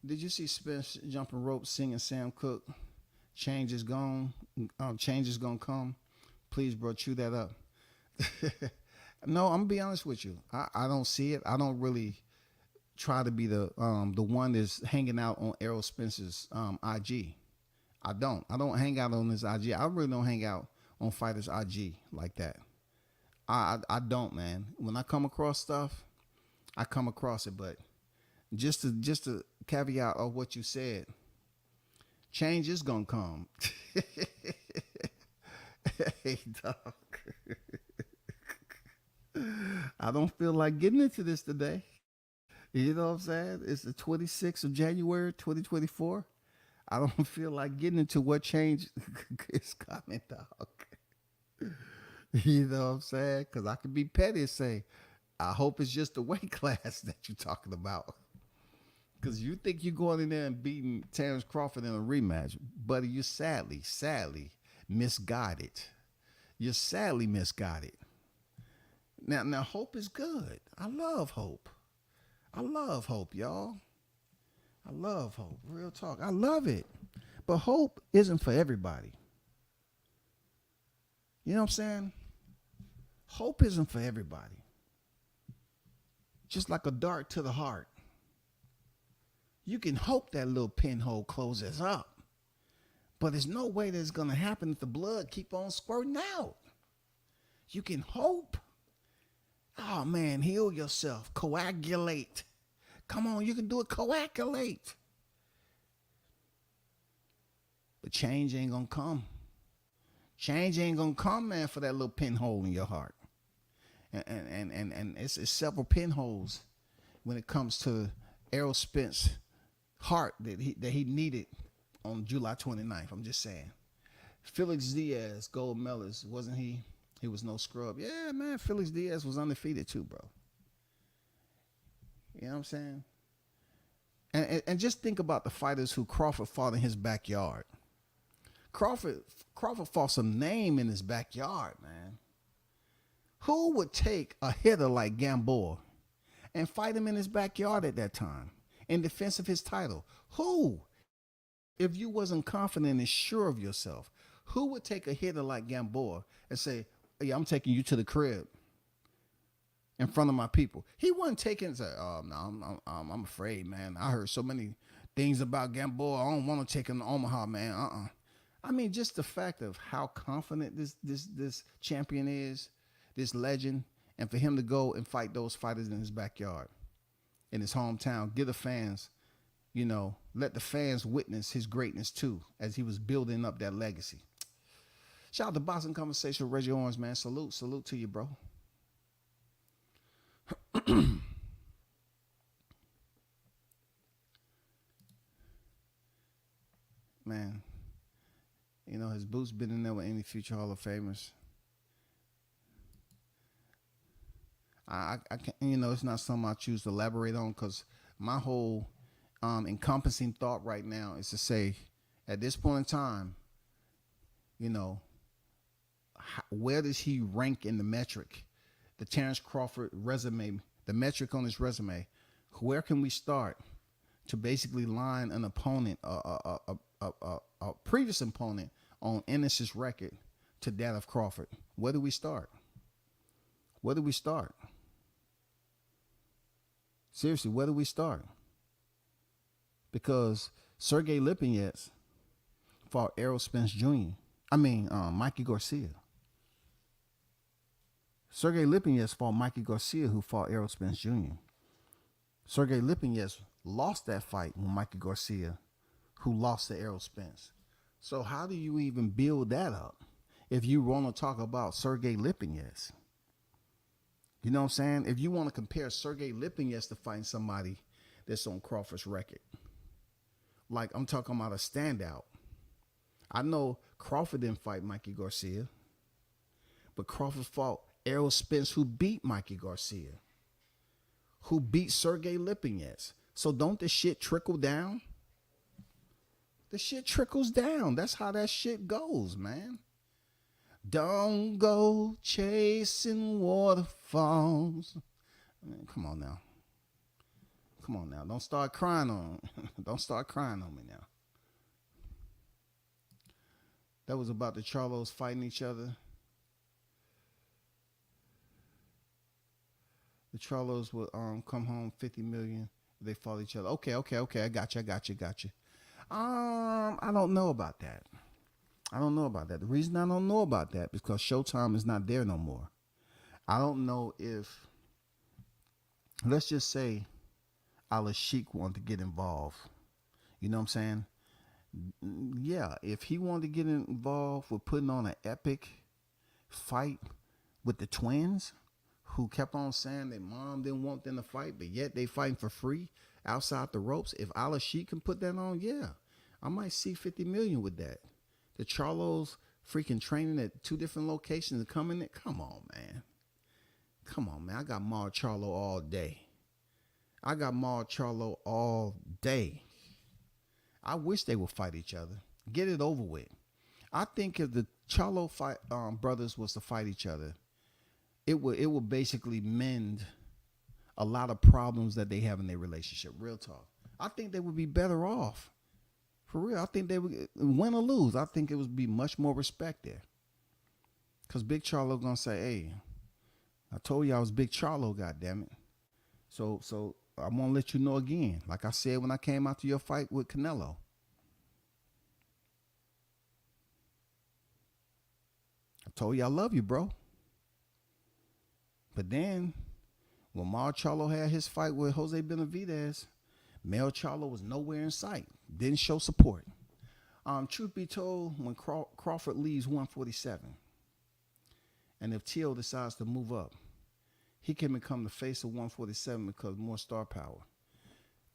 Did you see Spence jumping rope singing Sam Cooke? Change is gone. Change is gonna come. Please, bro, chew that up. No, I'm gonna be honest with you. I don't see it. I don't really try to be the one that's hanging out on Errol Spence's IG. I don't hang out on his IG. I really don't hang out on fighters' IG like that. I don't, man. When I come across stuff, I come across it. But just to caveat of what you said, change is gonna come. Hey, dog. I don't feel like getting into this today. You know what I'm saying? It's the 26th of January, 2024. I don't feel like getting into what change is coming, dog. You know what I'm saying? Because I could be petty and say, I hope it's just the weight class that you're talking about. Because you think you're going in there and beating Terrence Crawford in a rematch, buddy, you're sadly misguided. You're sadly misguided. Now, hope is good. I love hope. I love hope, y'all. I love hope. Real talk. I love it. But hope isn't for everybody. You know what I'm saying? Hope isn't for everybody. Just like a dart to the heart. You can hope that little pinhole closes up. But there's no way that's going to happen if the blood keep on squirting out. You can hope. Oh, man, heal yourself. Coagulate. Come on, you can do it. Coagulate. But change ain't going to come. Change ain't going to come, man, for that little pinhole in your heart. And it's several pinholes when it comes to Errol Spence's heart that he needed on July 29th. I'm just saying. Felix Diaz, gold medalist, wasn't he? He was no scrub. Yeah, man, Felix Diaz was undefeated too, bro. You know what I'm saying? And just think about the fighters who Crawford fought in his backyard. Crawford fought some name in his backyard, man. Who would take a hitter like Gamboa and fight him in his backyard at that time in defense of his title? Who? If you wasn't confident and sure of yourself, who would take a hitter like Gamboa and say, yeah, I'm taking you to the crib in front of my people? He wasn't taking and say, oh, no, I'm afraid, man. I heard so many things about Gamboa. I don't want to take him to Omaha, man. I mean, just the fact of how confident this champion is, this legend, and for him to go and fight those fighters in his backyard, in his hometown, give the fans, let the fans witness his greatness too, as he was building up that legacy. Shout out to Boxing Conversation with Reggie Owens, man. Salute to you, bro. Man, his boots been in there with any future Hall of Famers. I can't, it's not something I choose to elaborate on, because my whole encompassing thought right now is to say, at this point in time, where does he rank in the metric? The Terrence Crawford resume, the metric on his resume. Where can we start to basically line an opponent, a previous opponent on Ennis's record to that of Crawford? Where do we start? Where do we start? Seriously, where do we start? Because Sergey Lipinets fought Errol Spence Jr. Mikey Garcia. Sergey Lipinets fought Mikey Garcia, who fought Errol Spence Jr. Sergey Lipinets lost that fight with Mikey Garcia, who lost to Errol Spence. So how do you even build that up if you want to talk about Sergey Lipinets? You know what I'm saying? If you want to compare Sergey Lipinets to fighting somebody that's on Crawford's record, like I'm talking about a standout. I know Crawford didn't fight Mikey Garcia, but Crawford fought Errol Spence, who beat Mikey Garcia, who beat Sergey Lipinets. So don't the shit trickle down? The shit trickles down. That's how that shit goes, man. Don't go chasing waterfalls. Come on now. Don't start crying on me now. That was about the Charlos fighting each other. The Charlos would come home 50 million if they fought each other. Okay. I got you. I don't know about that. The reason I don't know about that is because Showtime is not there no more. I don't know if, let's just say, Al Sheik wanted to get involved. You know what I'm saying? Yeah, if he wanted to get involved with putting on an epic fight with the twins, who kept on saying their mom didn't want them to fight, but yet they fighting for free outside the ropes. If Al Sheik can put that on, yeah, I might see 50 million with that. The Charlos freaking training at 2 different locations and coming in. Come on, man. I got Jermall Charlo all day. I got Maul Charlo all day. I wish they would fight each other. Get it over with. I think if the Charlo brothers was to fight each other, it would basically mend a lot of problems that they have in their relationship. Real talk. I think they would be better off. For real. I think they would win or lose. I think it would be much more respect there. Because Big Charlo gonna say, hey, I told you I was Big Charlo, goddammit. So I'm gonna let you know again. Like I said when I came out to your fight with Canelo. I told you I love you, bro. But then, when Maul Charlo had his fight with Jose Benavidez, Mel Charlo was nowhere in sight. Didn't show support. Truth be told, when Crawford leaves 147, and if T.O. decides to move up, he can become the face of 147 because more star power.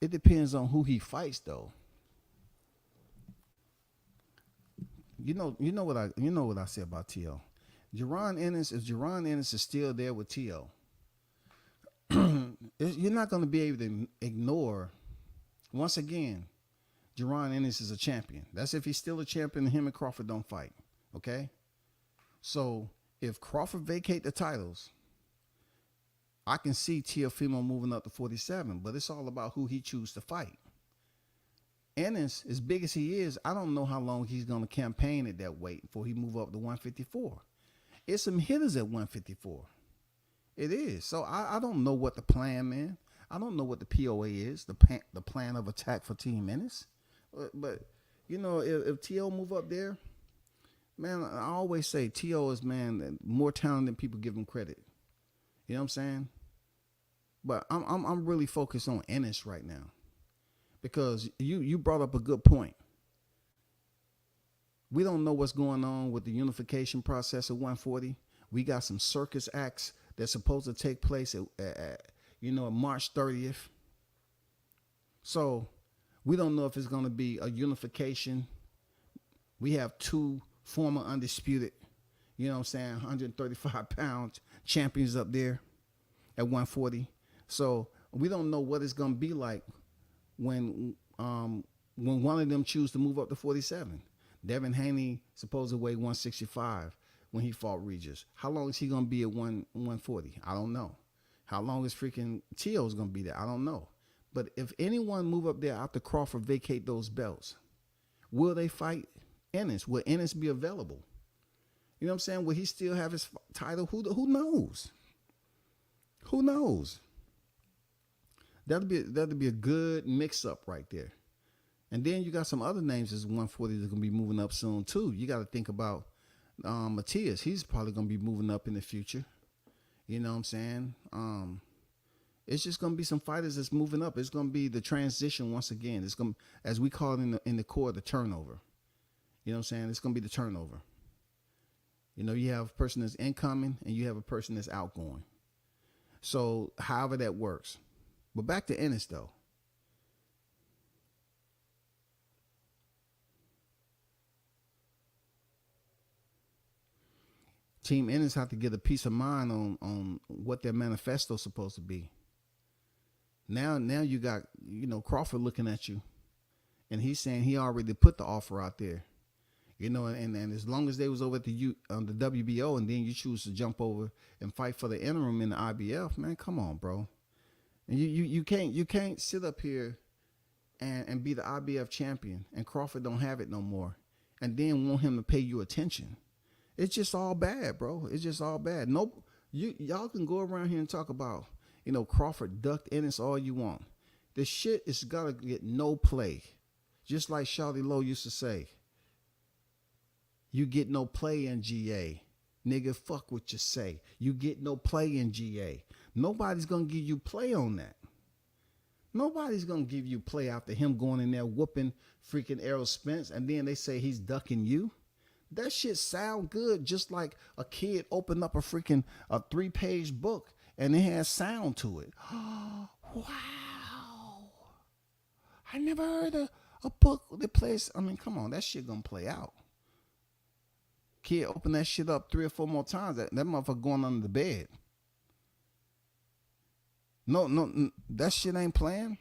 It depends on who he fights, though. You know what I say about T.O. Jaron Ennis, if Jaron Ennis is still there with T.O., you're not going to be able to ignore, once again, Jaron Ennis is a champion. That's if he's still a champion and him and Crawford don't fight. Okay? So, if Crawford vacate the titles, I can see Teofimo moving up to 47, but it's all about who he chooses to fight. Ennis, as big as he is, I don't know how long he's going to campaign at that weight before he move up to 154. It's some hitters at 154. It is. So I don't know what the plan, man. I don't know what the POA is, the plan of attack for Team Ennis. But you know, if T.O. move up there, man, I always say T.O. is, man, more talented than people give him credit. You know what I'm saying? But I'm really focused on Ennis right now. Because you brought up a good point. We don't know what's going on with the unification process at 140. We got some circus acts that's supposed to take place at March 30th. So we don't know if it's going to be a unification. We have two former undisputed, 135-pound champions up there at 140. So we don't know what it's going to be like when one of them choose to move up to 47. Devin Haney supposed to weigh 165 when he fought Regis. How long is he going to be at 140? I don't know. How long is freaking T.O. is going to be there? I don't know. But if anyone move up there after Crawford vacate those belts, will they fight Ennis? Will Ennis be available? You know what I'm saying? Will he still have his title? Who knows? Who knows? That'll be a good mix-up right there. And then you got some other names as 140 that's going to be moving up soon, too. You got to think about Matias. He's probably going to be moving up in the future. You know what I'm saying? It's just going to be some fighters that's moving up. It's going to be the transition once again. It's going to, as we call it in the core, the turnover. You know what I'm saying? It's going to be the turnover. You have a person that's incoming and you have a person that's outgoing. So however that works. But back to Ennis, though. Team Ennis have to get a peace of mind on what their manifesto is supposed to be. Now you got, Crawford looking at you, and he's saying he already put the offer out there. And as long as they was over at the WBO, and then you choose to jump over and fight for the interim in the IBF, man, come on, bro. And you can't sit up here and be the IBF champion, and Crawford don't have it no more, and then want him to pay you attention. It's just all bad, bro. It's just all bad. Nope. Y'all can go around here and talk about, Crawford ducked Ennis all you want. This shit is gotta get no play. Just like Shawty Lowe used to say. You get no play in GA. Nigga, fuck what you say. You get no play in GA. Nobody's gonna give you play on that. Nobody's gonna give you play after him going in there whooping freaking Errol Spence, and then they say he's ducking you. That shit sound good, just like a kid opened up a 3-page book and it has sound to it. Wow. I never heard a book that plays. I mean, come on, that shit gonna play out. Kid open that shit up 3 or 4 more times. That motherfucker going under the bed. No, that shit ain't playing.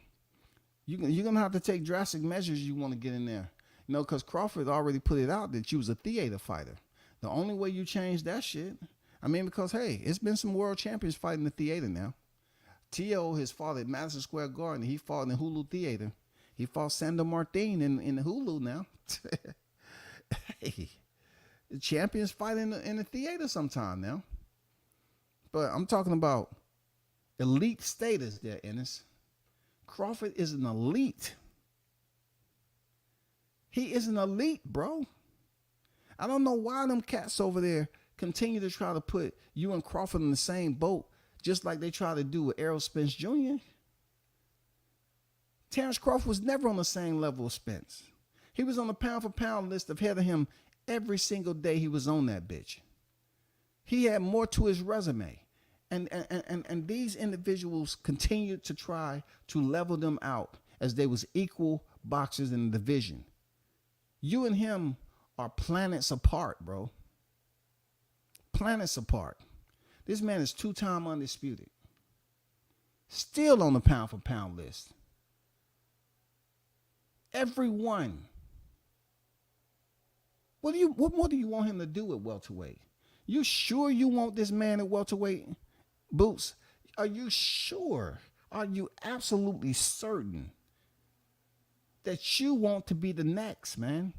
You're gonna have to take drastic measures. You want to get in there, because Crawford already put it out that you was a theater fighter. The only way you change that shit, because hey, it's been some world champions fighting the theater now. T.O. has fought at Madison Square Garden. He fought in the Hulu Theater. He fought Sandor Martin in the Hulu now. Hey, the champions fight in the theater sometime now. But I'm talking about elite status there, Ennis. Crawford is an elite. He is an elite, bro. I don't know why them cats over there continue to try to put you and Crawford in the same boat, just like they try to do with Errol Spence Jr. Terrence Crawford was never on the same level as Spence. He was on the pound-for-pound list ahead of him every single day he was on that bitch. He had more to his resume. And these individuals continued to try to level them out as they was equal boxers in the division. You and him are planets apart, bro. Planets apart. This man is 2-time undisputed. Still on the pound-for-pound list. Everyone. What more do you want him to do at welterweight? You sure you want this man at welterweight, Boots? Are you sure? Are you absolutely certain that you want to be the next, man?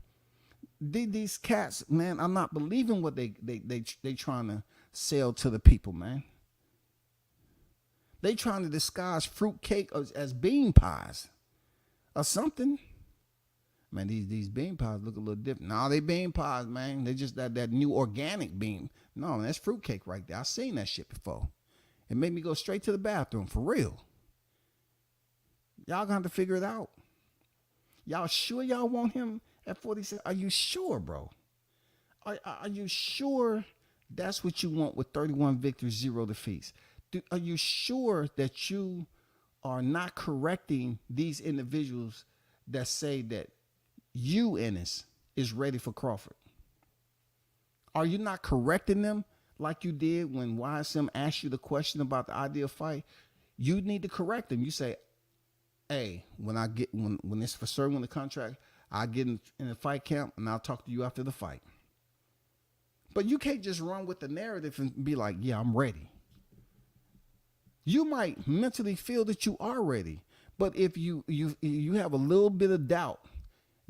These cats, man, I'm not believing what they trying to sell to the people, man. They trying to disguise fruitcake as bean pies or something. Man, these bean pies look a little different. No, they bean pies, man. They just that new organic bean. No, man, that's fruitcake right there. I seen that shit before. It made me go straight to the bathroom, for real. Y'all gonna have to figure it out. Y'all sure y'all want him at 46? Are you sure, bro? Are you sure that's what you want with 31 victories, 0 defeats? Are you sure that you are not correcting these individuals that say that you, Ennis, is ready for Crawford? Are you not correcting them like you did when YSM asked you the question about the ideal fight? You need to correct them. You say, hey, when it's for certain when the contract, I'll get in the fight camp and I'll talk to you after the fight. But you can't just run with the narrative and be like, yeah, I'm ready. You might mentally feel that you are ready, but if you have a little bit of doubt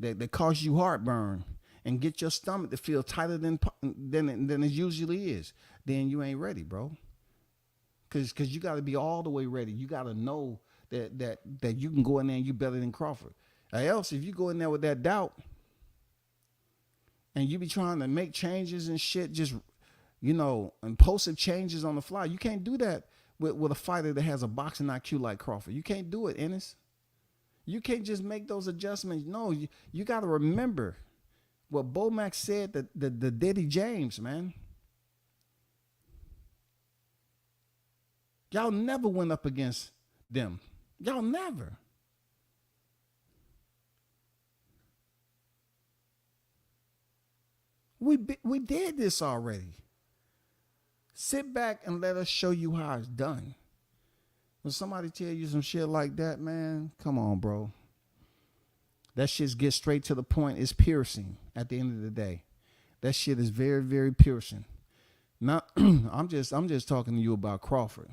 that causes you heartburn and get your stomach to feel tighter than it usually is, then you ain't ready, bro. Cause you got to be all the way ready. You got to know that you can go in there and you better than Crawford. Or else, if you go in there with that doubt and you be trying to make changes and shit, just impulsive changes on the fly, you can't do that with a fighter that has a boxing IQ like Crawford. You can't do it, Ennis. You can't just make those adjustments. No, you got to remember what Bomac said, the Diddy James, man. Y'all never went up against them. Y'all never. We did this already. Sit back and let us show you how it's done. When somebody tell you some shit like that, man, come on, bro. That shit gets straight to the point. It's piercing at the end of the day. That shit is very, very piercing. Now, I'm just talking to you about Crawford.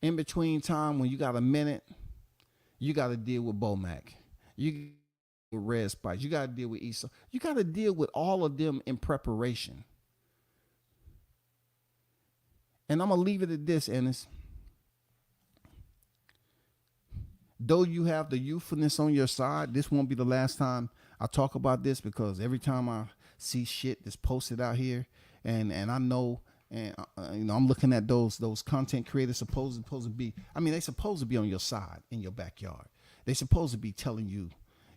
In between time, when you got a minute, you got to deal with Bomac. You with Red Spice. You got to deal with Esau. You got to deal with all of them in preparation. And I'm going to leave it at this, Ennis. Though you have the youthfulness on your side, this won't be the last time I talk about this, because every time I see shit that's posted out here, and I know, and I'm looking at those content creators supposed to be, they supposed to be on your side in your backyard. They supposed to be telling you,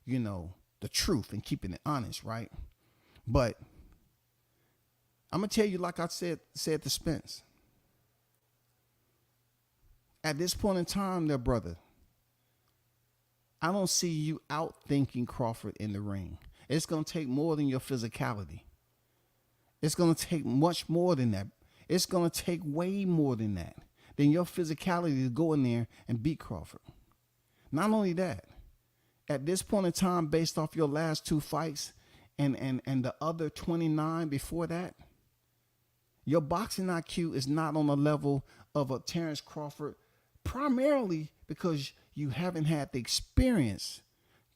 the truth and keeping it honest, right? But I'm gonna tell you, like I said to Spence, at this point in time, there, brother, I don't see you outthinking Crawford in the ring. It's going to take more than your physicality. It's going to take much more than that. It's going to take way more than that. than your physicality to go in there and beat Crawford. Not only that, at this point in time, based off your last 2 fights and the other 29 before that, your boxing IQ is not on the level of a Terrence Crawford, primarily because you haven't had the experience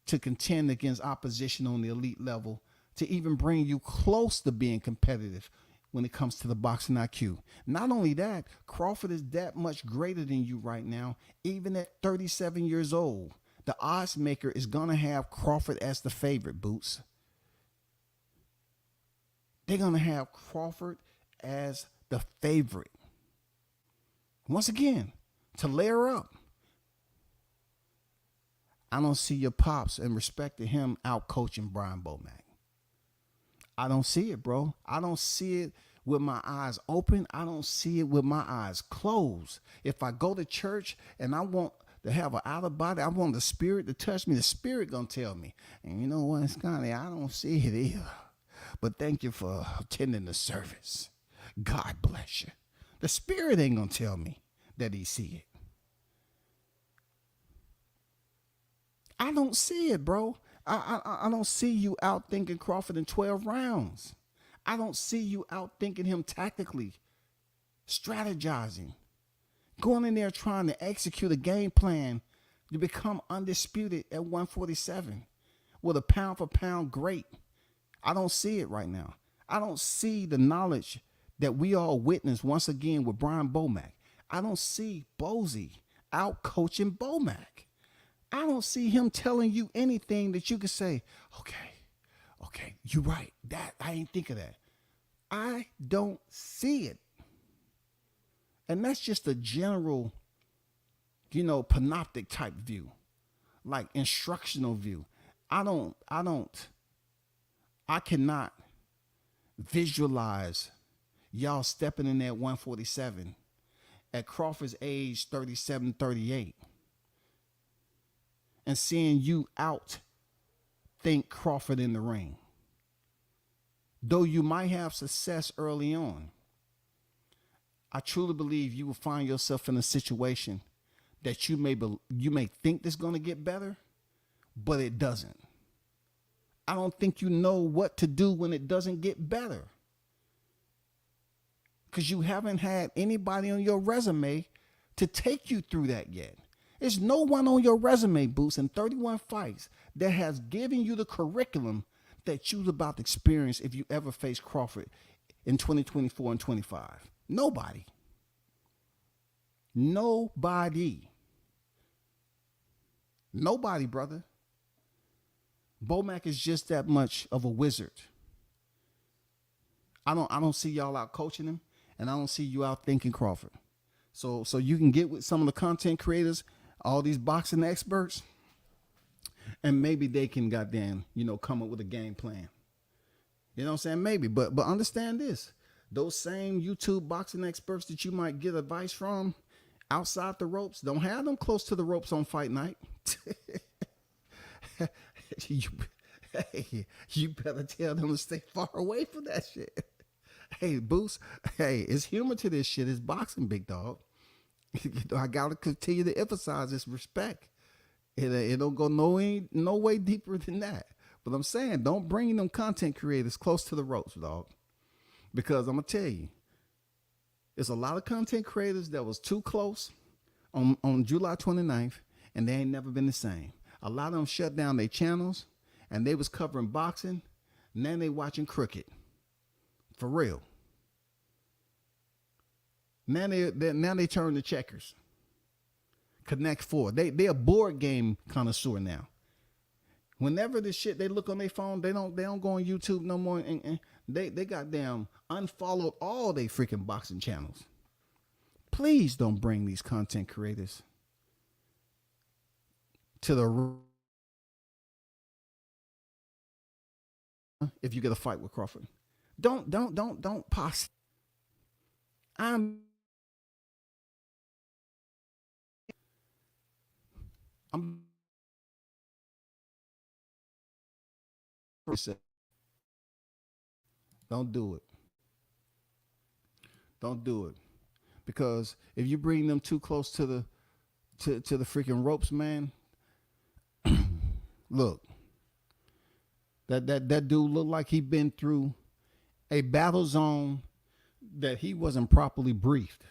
to contend against opposition on the elite level to even bring you close to being competitive when it comes to the boxing IQ. Not only that, Crawford is that much greater than you right now, even at 37 years old. The odds maker is going to have Crawford as the favorite, Boots. They're going to have Crawford as the favorite. Once again, to layer up, I don't see your pops in respect to him out coaching Brian Bohachuk. I don't see it, bro. I don't see it with my eyes open. I don't see it with my eyes closed. If I go to church and I want to have an out of body, I want the spirit to touch me, the spirit gonna tell me. And you know what, Scotty, I don't see it either. But thank you for attending the service. God bless you. The spirit ain't gonna tell me that he see it. I don't see it, bro. I don't see you out thinking Crawford in 12 rounds. I don't see you out thinking him tactically, strategizing, going in there trying to execute a game plan to become undisputed at 147 with a pound for pound great. I don't see it right now. I don't see the knowledge that we all witnessed once again with Brian Bohachuk. I don't see Bozy out coaching Bohachuk. I don't see him telling you anything that you can say, okay, you're right. That I ain't think of that. I don't see it. And that's just a general, panoptic type view, like instructional view. I cannot visualize y'all stepping in there 147 at Crawford's age 37, 38. And seeing you out think Crawford in the ring. Though you might have success early on, I truly believe you will find yourself in a situation that you may think is going to get better, but it doesn't. I don't think you know what to do when it doesn't get better, because you haven't had anybody on your resume to take you through that yet. There's no one on your resume, Boots, in 31 fights that has given you the curriculum that you're about to experience if you ever face Crawford in 2024 and 25. Nobody. Nobody, brother. Bohachuk is just that much of a wizard. I don't see y'all out coaching him, and I don't see you out thinking Crawford. So you can get with some of the content creators, all these boxing experts, and maybe they can come up with a game plan. You know what I'm saying? Maybe, but understand this. Those same YouTube boxing experts that you might get advice from outside the ropes, don't have them close to the ropes on fight night. You better tell them to stay far away from that shit. Hey, Boost, it's humor to this shit. It's boxing, big dog. I gotta continue to emphasize this respect. It don't go no way deeper than that. But I'm saying, don't bring them content creators close to the ropes, dog. Because I'm gonna tell you, there's a lot of content creators that was too close on July 29th, and they ain't never been the same. A lot of them shut down their channels, and they was covering boxing, and then they watching cricket. For real. Now they turn to checkers. Connect Four. They a board game connoisseur now. Whenever this shit they look on their phone, they don't go on YouTube no more, and they goddamn unfollowed all they freaking boxing channels. Please don't bring these content creators to the if you get a fight with Crawford. Don't pause. I'm don't do it. Don't do it. Because if you bring them too close to the freaking ropes, man, look, that dude looked like he'd been through a battle zone that he wasn't properly briefed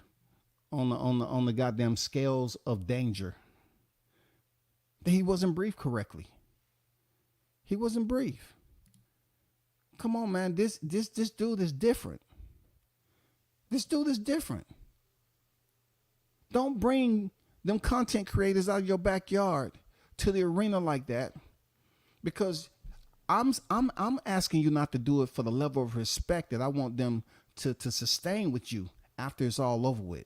on the goddamn scales of danger. He wasn't briefed correctly. He wasn't briefed. Come on, man. This dude is different. This dude is different. Don't bring them content creators out of your backyard to the arena like that, because I'm asking you not to do it for the level of respect that I want them to sustain with you after it's all over with.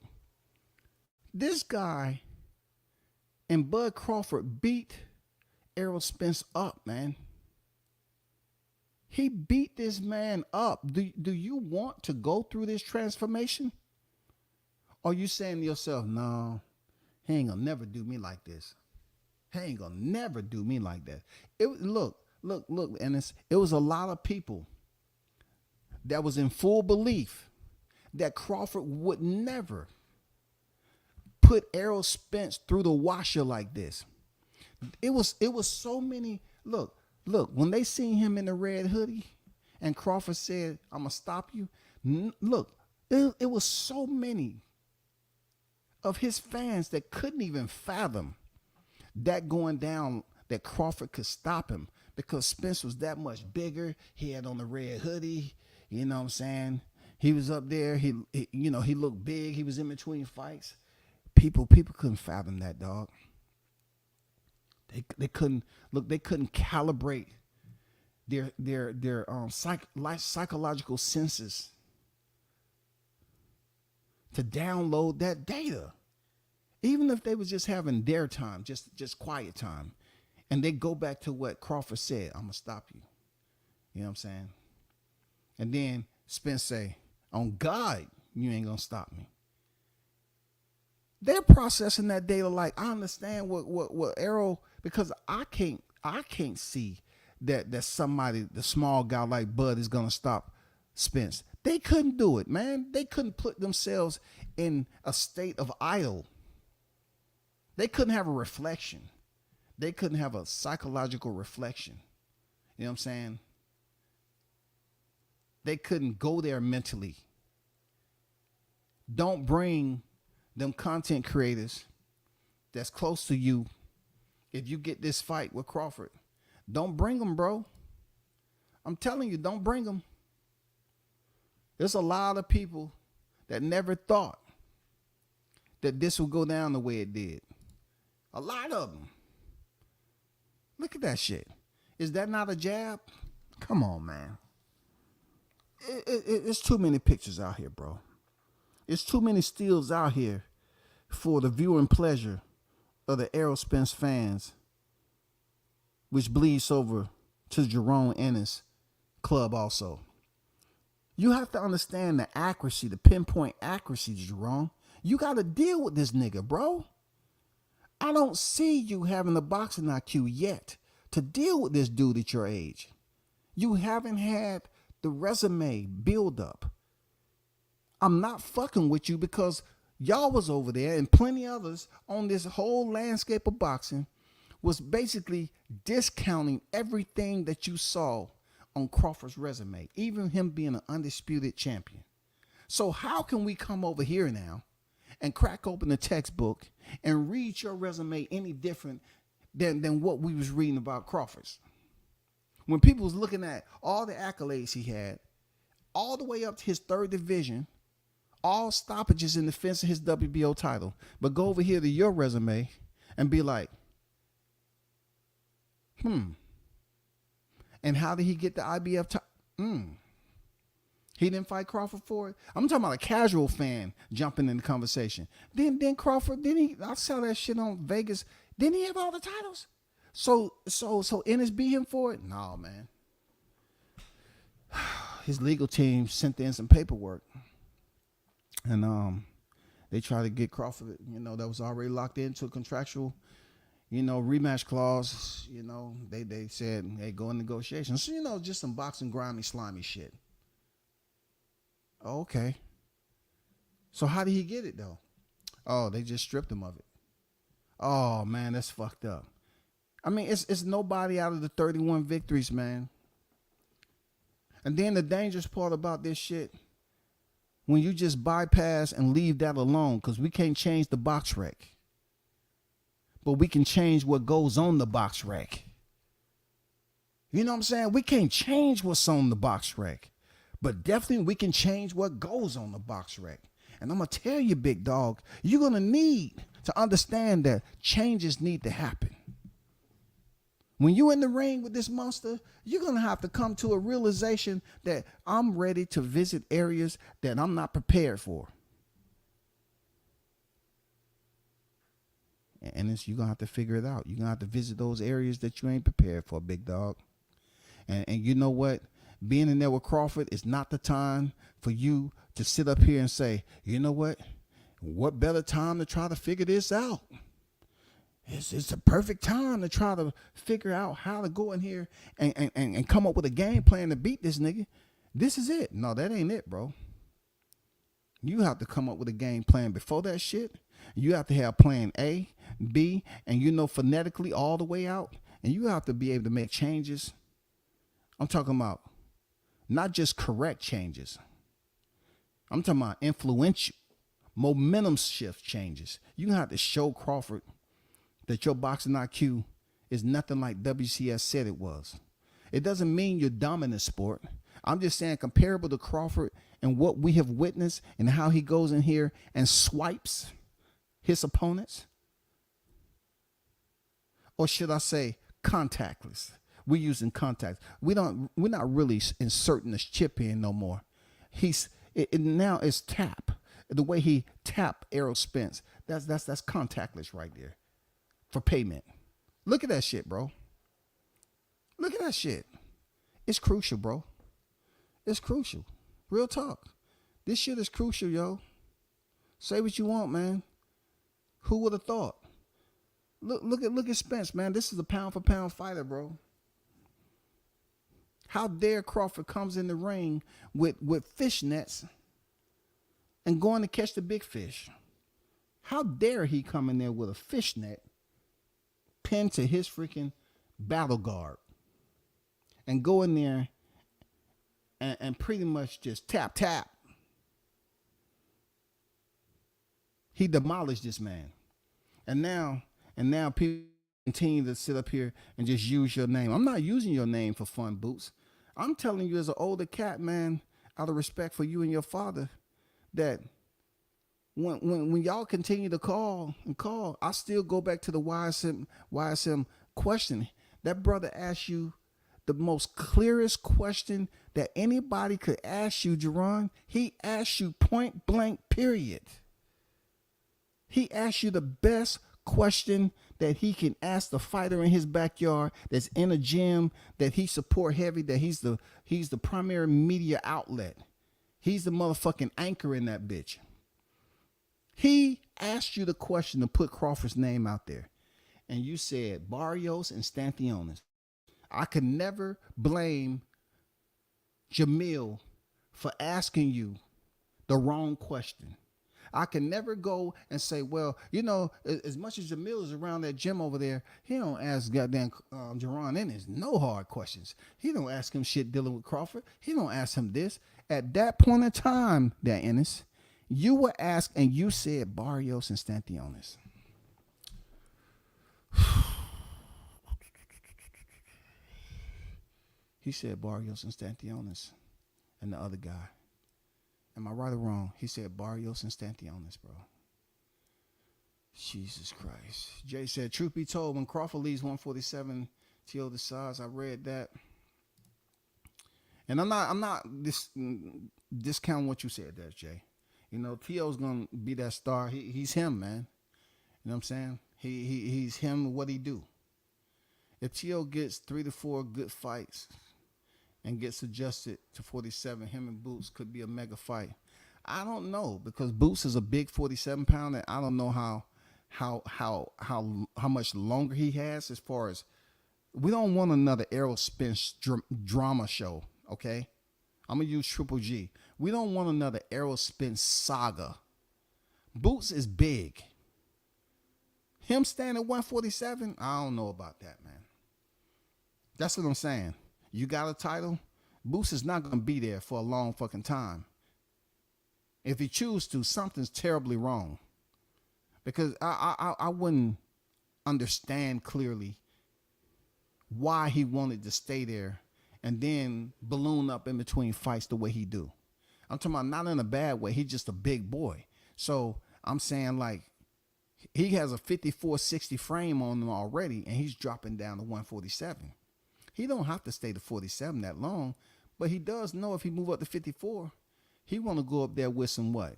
This guy and Bud Crawford beat Errol Spence up, man. He beat this man up. Do you want to go through this transformation? Or are you saying to yourself, no, he ain't gonna never do me like this. He ain't gonna never do me like that. Look, and it was a lot of people that was in full belief that Crawford would never put Errol Spence through the washer like this. It was so many. Look, when they seen him in the red hoodie and Crawford said, I'm gonna stop you. Look, it was so many of his fans that couldn't even fathom that going down, that Crawford could stop him, because Spence was that much bigger. He had on the red hoodie, you know what I'm saying? He was up there, he looked big, he was in between fights. People couldn't fathom that, dog. They couldn't calibrate their psychological senses to download that data. Even if they was just having their time, just quiet time, and they go back to what Crawford said, I'm gonna stop you. You know what I'm saying? And then Spence say, on God, you ain't gonna stop me. They're processing that data like, I understand what Errol, because I can't see that somebody, the small guy like Bud, is gonna stop Spence. They couldn't do it, man. They couldn't put themselves in a state of idle. They couldn't have a reflection. They couldn't have a psychological reflection. You know what I'm saying? They couldn't go there mentally. Don't bring them content creators that's close to you. If you get this fight with Crawford, don't bring them, bro. I'm telling you, don't bring them. There's a lot of people that never thought that this would go down the way it did. A lot of them. Look at that shit. Is that not a jab? Come on, man. It's too many pictures out here, bro. It's too many stills out here for the viewing pleasure of the Errol Spence fans, which bleeds over to Jaron Ennis club also. You have to understand the accuracy, the pinpoint accuracy, Jaron. You got to deal with this nigga, bro. I don't see you having the boxing IQ yet to deal with this dude at your age. You haven't had the resume build up. I'm not fucking with you because y'all was over there and plenty others on this whole landscape of boxing was basically discounting everything that you saw on Crawford's resume, even him being an undisputed champion. So how can we come over here now and crack open the textbook and read your resume any different than what we was reading about Crawford's? When people was looking at all the accolades he had, all the way up to his third division, all stoppages in defense of his WBO title, but go over here to your resume and be like, and how did he get the IBF title? He didn't fight Crawford for it. I'm talking about a casual fan jumping in the conversation. Then Crawford, I saw that shit on Vegas. Didn't he have all the titles? So Ennis beat him for it? No, man. His legal team sent in some paperwork. And they tried to get Crawford, that was already locked into a contractual, rematch clause. They said, hey, go in negotiations. So, just some boxing grimy, slimy shit. Okay. So how did he get it though? Oh, they just stripped him of it. Oh man, that's fucked up. I mean, it's nobody out of the 31 victories, man. And then the dangerous part about this shit, when you just bypass and leave that alone, because we can't change the box rec, but we can change what goes on the box rec. You know what I'm saying? We can't change what's on the box rec, but definitely we can change what goes on the box rec. And I'm going to tell you, big dog, you're going to need to understand that changes need to happen. When you're in the ring with this monster, you're going to have to come to a realization that I'm ready to visit areas that I'm not prepared for. And you're going to have to figure it out. You're going to have to visit those areas that you ain't prepared for, big dog. And you know what? Being in there with Crawford is not the time for you to sit up here and say, you know what? What better time to try to figure this out? It's a perfect time to try to figure out how to go in here and come up with a game plan to beat this nigga. This is it. No, that ain't it, bro. You have to come up with a game plan before that shit. You have to have plan A, B, and phonetically all the way out. And you have to be able to make changes. I'm talking about not just correct changes. I'm talking about influential, momentum shift changes. You have to show Crawford that your boxing IQ is nothing like WCS said it was. It doesn't mean you're dominant sport. I'm just saying comparable to Crawford and what we have witnessed and how he goes in here and swipes his opponents. Or should I say contactless? We're using contacts. We're not really inserting this chip in no more. Now it's tap. The way he tap arrow spins. That's contactless right there. For payment. Look at that shit, bro. Look at that shit. It's crucial, bro. It's crucial. Real talk. This shit is crucial, yo. Say what you want, man. Who would have thought? Look at Spence, man. This is a pound for pound fighter, bro. How dare Crawford comes in the ring with fish nets and going to catch the big fish? How dare he come in there with a fish net pinned to his freaking battle guard and go in there and pretty much just tap. He demolished this man. And now people continue to sit up here and just use your name. I'm not using your name for fun, Boots. I'm telling you as an older cat, man, out of respect for you and your father, that when y'all continue to call, I still go back to the YSM question. That brother asked you the most clearest question that anybody could ask you, Jaron. He asked you point blank, period. He asked you the best question that he can ask the fighter in his backyard that's in a gym that he support heavy, that he's the primary media outlet. He's the motherfucking anchor in that bitch. He asked you the question to put Crawford's name out there. And you said Barrios and Stanthionis. I could never blame Jamil for asking you the wrong question. I can never go and say, well, as much as Jamil is around that gym over there, he don't ask goddamn Jaron Ennis no hard questions. He don't ask him shit dealing with Crawford. He don't ask him this. At that point in time, that Ennis, you were asked and you said Barrios and Stanthionis. He said Barrios and Stanthionis and the other guy. Am I right or wrong? He said Barrios and Stanthionis, bro. Jesus Christ. Jay said, truth be told, when Crawford leaves 147, T.O. decides. I read that. And I'm not discounting what you said there, Jay. T.O.'s going to be that star. He's him, man. You know what I'm saying? He's him, what he do. If T.O. gets 3 to 4 good fights and gets adjusted to 47, him and Boots could be a mega fight. I don't know, because Boots is a big 47 pounder. I don't know how much longer he has, as far as, we don't want another Errol Spence drama show, okay? I'm going to use Triple G. We don't want another Errol Spence saga Boots is big. Him standing at 147, I don't know about that, man. That's what I'm saying. You got a title, Boots is not going to be there for a long fucking time. If he chooses to, something's terribly wrong. Because I wouldn't understand clearly why he wanted to stay there and then balloon up in between fights the way he do. I'm talking about not in a bad way. He's just a big boy. So I'm saying, like, he has a 54-60 frame on him already, and he's dropping down to 147. He don't have to stay to 47 that long, but he does know if he move up to 54, he want to go up there with some what?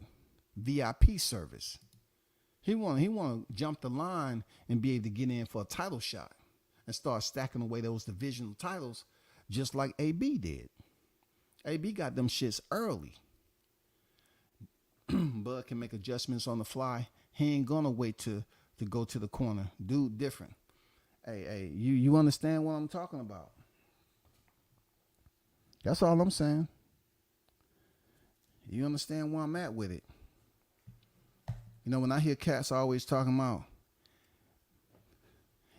VIP service. He want to jump the line and be able to get in for a title shot and start stacking away those divisional titles just like AB did. AB got them shits early. Bud can make adjustments on the fly. He ain't gonna wait to go to the corner. Dude different. Hey, you understand what I'm talking about? That's all I'm saying. You understand where I'm at with it. You know, when I hear cats always talking about,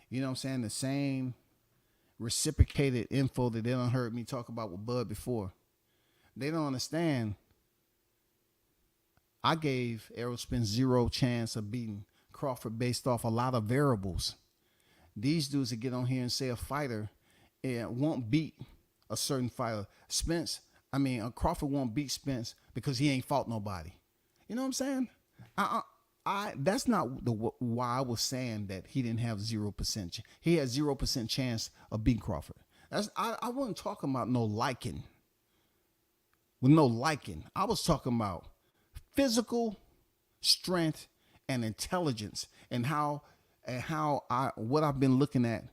you know what I'm saying, the same reciprocated info that they done heard me talk about with Bud before. They don't understand. I gave Errol Spence zero chance of beating Crawford based off a lot of variables. These dudes that get on here and say a fighter won't beat a certain fighter. Crawford won't beat Spence because he ain't fought nobody. You know what I'm saying? That's not why I was saying that he didn't have 0%. He had 0% chance of beating Crawford. I wasn't talking about no liking. With no liking, I was talking about physical strength and intelligence, and what I've been looking at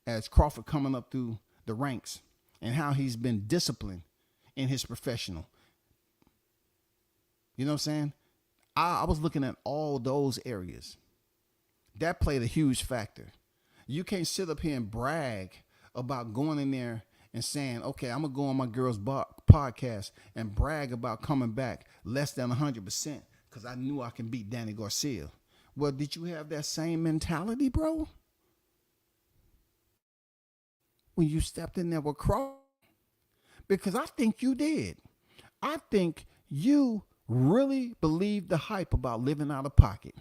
as Crawford coming up through the ranks, and how he's been disciplined in his professional. You know what I'm saying? I was looking at all those areas. That played a huge factor. You can't sit up here and brag about going in there and saying, okay, I'm going to go on my girl's podcast and brag about coming back less than 100% because I knew I can beat Danny Garcia. Well, did you have that same mentality, bro? When you stepped in there with Crawford? Because I think you did. I think you really believe the hype about living out of pocket.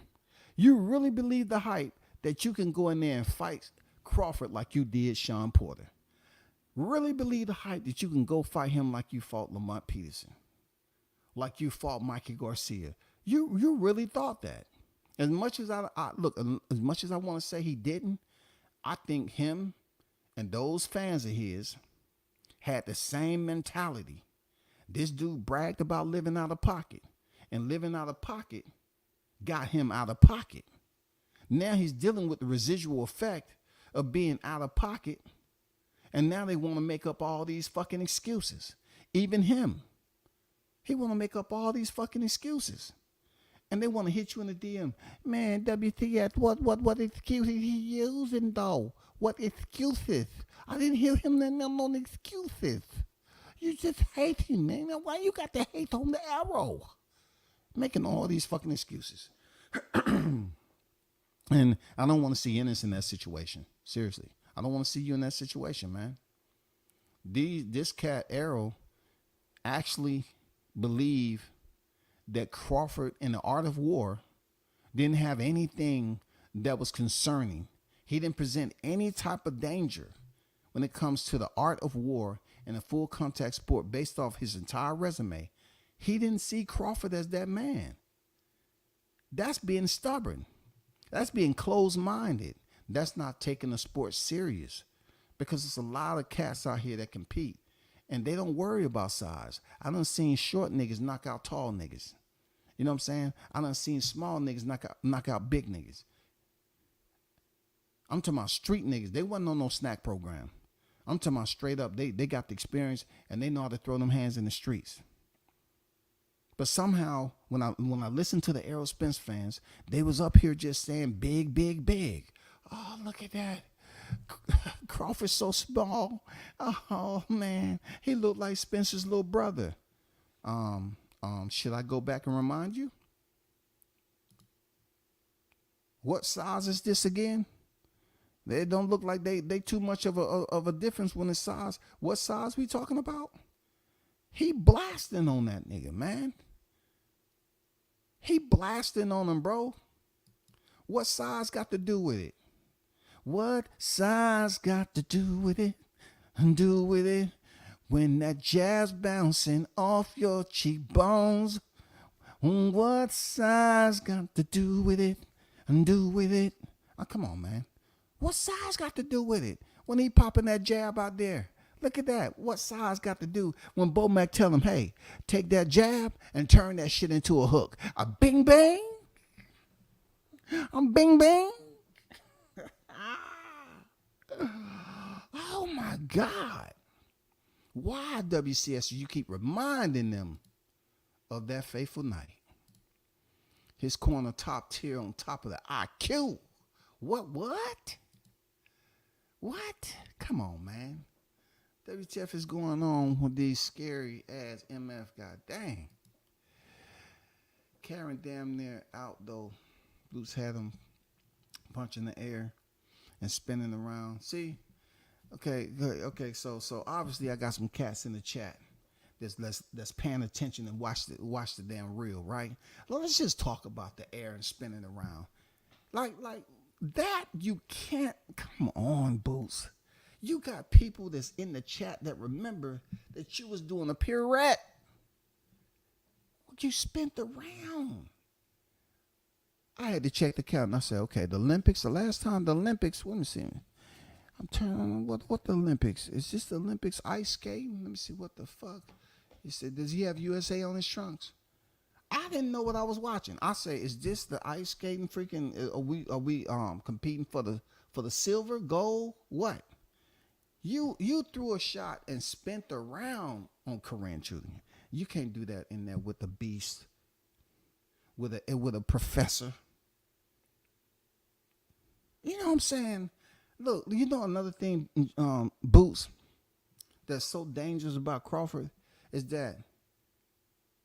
You really believe the hype that you can go in there and fight Crawford like you did Sean Porter. Really believe the hype that you can go fight him like you fought Lamont Peterson, like you fought Mikey Garcia. You really thought that. As much as I want to say he didn't, I think him and those fans of his had the same mentality. This dude bragged about living out of pocket, and living out of pocket got him out of pocket. Now he's dealing with the residual effect of being out of pocket, and now they want to make up all these fucking excuses. Even him. He want to make up all these fucking excuses. And they want to hit you in the DM. Man, WTF, what excuses he using though? What excuses? I didn't hear him name no excuses. You just hate him, man. Why you got the hate on the arrow? Making all these fucking excuses. And I don't want to see Ennis in that situation. Seriously. I don't want to see you in that situation, man. This cat, Errol, actually believe that Crawford in the Art of War didn't have anything that was concerning. He didn't present any type of danger when it comes to the art of war in a full contact sport based off his entire resume. He didn't see Crawford as that man. That's being stubborn. That's being closed-minded. That's not taking the sport serious, because there's a lot of cats out here that compete and they don't worry about size. I done seen short niggas knock out tall niggas. You know what I'm saying? I done seen small niggas knock out big niggas. I'm talking about street niggas. They wasn't on no snack program. I'm talking about straight up. They got the experience and they know how to throw them hands in the streets. But somehow, when I listened to the Errol Spence fans, they was up here just saying big, big, big. Oh, look at that. Crawford's so small. Oh, man. He looked like Spencer's little brother. Should I go back and remind you? What size is this again? They don't look like they too much of a difference when it's size. What size we talking about? He blasting on that nigga, man. He blasting on him, bro. What size got to do with it? What size got to do with it? And do with it when that jazz bouncing off your cheekbones. What size got to do with it? And do with it? Oh, come on, man. What size got to do with it? When he popping that jab out there. Look at that. What size got to do when Bohachuk tell him, hey, take that jab and turn that shit into a hook. A bing bang. A bing bang. Oh my God. Why, WCS, you keep reminding them of that fateful night? His corner top tier on top of the IQ. What? What? Come on, man. WTF is going on with these scary ass MF? God dang. Karen damn near out though. Boots had him punching the air and spinning around. See? Okay. So obviously I got some cats in the chat that's paying attention and watch the damn reel, right? Let's just talk about the air and spinning around. Like that you can't. Come on, Boots. You got people that's in the chat that remember that you was doing a pirouette. You spent around. I had to check the count and I said, okay, the Olympics, the last time the Olympics, let me see. I'm turning on what the Olympics? Is this the Olympics ice skating? Let me see what the fuck. He said, does he have USA on his trunks? I didn't know what I was watching. I say, is this the ice skating freaking, are we competing for the silver, gold, what? You threw a shot and spent a round on Korean shooting. You can't do that in there with a beast, with a professor. You know what I'm saying? Look, you know another thing, Boots, that's so dangerous about Crawford is that,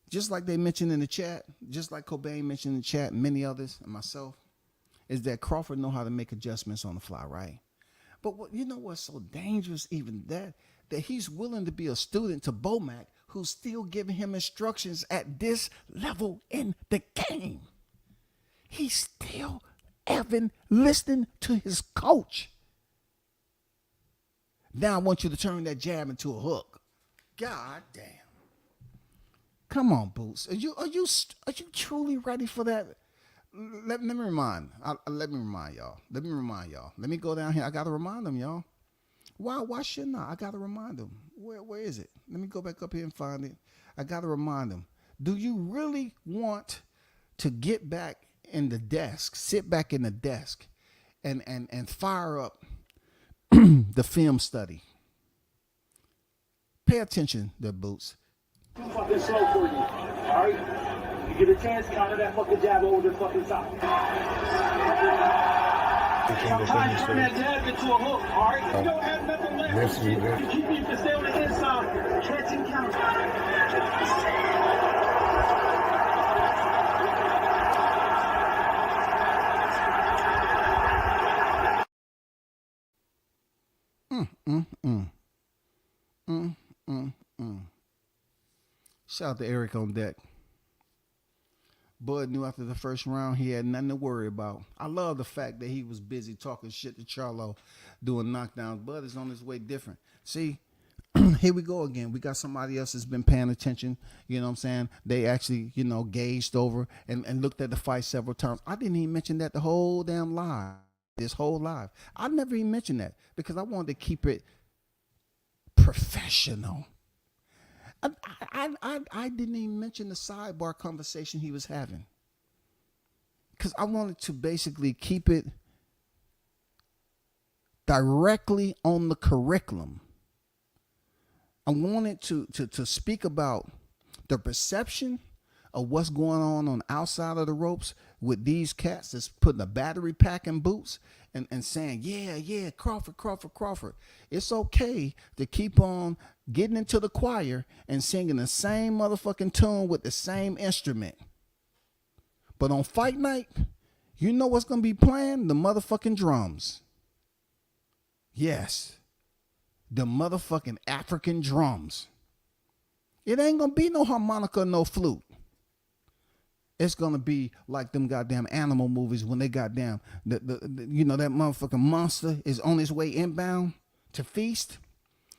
just like they mentioned in the chat, just like Cobain mentioned in the chat, many others and myself, is that Crawford know how to make adjustments on the fly, right? But you know what's so dangerous even that he's willing to be a student to Bohachuk, who's still giving him instructions at this level in the game. He's still even listening to his coach. Now I want you to turn that jab into a hook. God damn. Come on, Boots. Are you truly ready for that? Let me remind y'all. Let me go down here. I gotta remind them, y'all. Why shouldn't I? I gotta remind them. Where is it? Let me go back up here and find it. I gotta remind them. Do you really want to get back in the desk, sit back in the desk, and fire up the film study? Pay attention, the Boots. Too fucking slow for you, all right? You get a chance, counter that fucking jab over the fucking top. Sometimes turn that jab into a hook, all right? You don't have nothing left. You keep me to stay on the inside, catch and counter. Shout out to Eric on deck. Bud knew after the first round he had nothing to worry about. I love the fact that he was busy talking shit to Charlo, doing knockdowns. Bud is on his way different. See, here we go again. We got somebody else that's been paying attention. You know what I'm saying? They actually, gauged over and looked at the fight several times. I didn't even mention that the whole damn live. This whole live. I never even mentioned that because I wanted to keep it professional. I didn't even mention the sidebar conversation he was having because I wanted to basically keep it directly on the curriculum. I wanted to speak about the perception of what's going on outside of the ropes with these cats that's putting a battery pack in Boots and saying, yeah, Crawford. It's okay to keep on getting into the choir and singing the same motherfucking tune with the same instrument. But on fight night, You know what's going to be playing? The motherfucking drums. Yes. The motherfucking African drums. It ain't going to be no harmonica, no flute. It's going to be like them goddamn animal movies when they goddamn, you know, that motherfucking monster is on his way inbound to feast.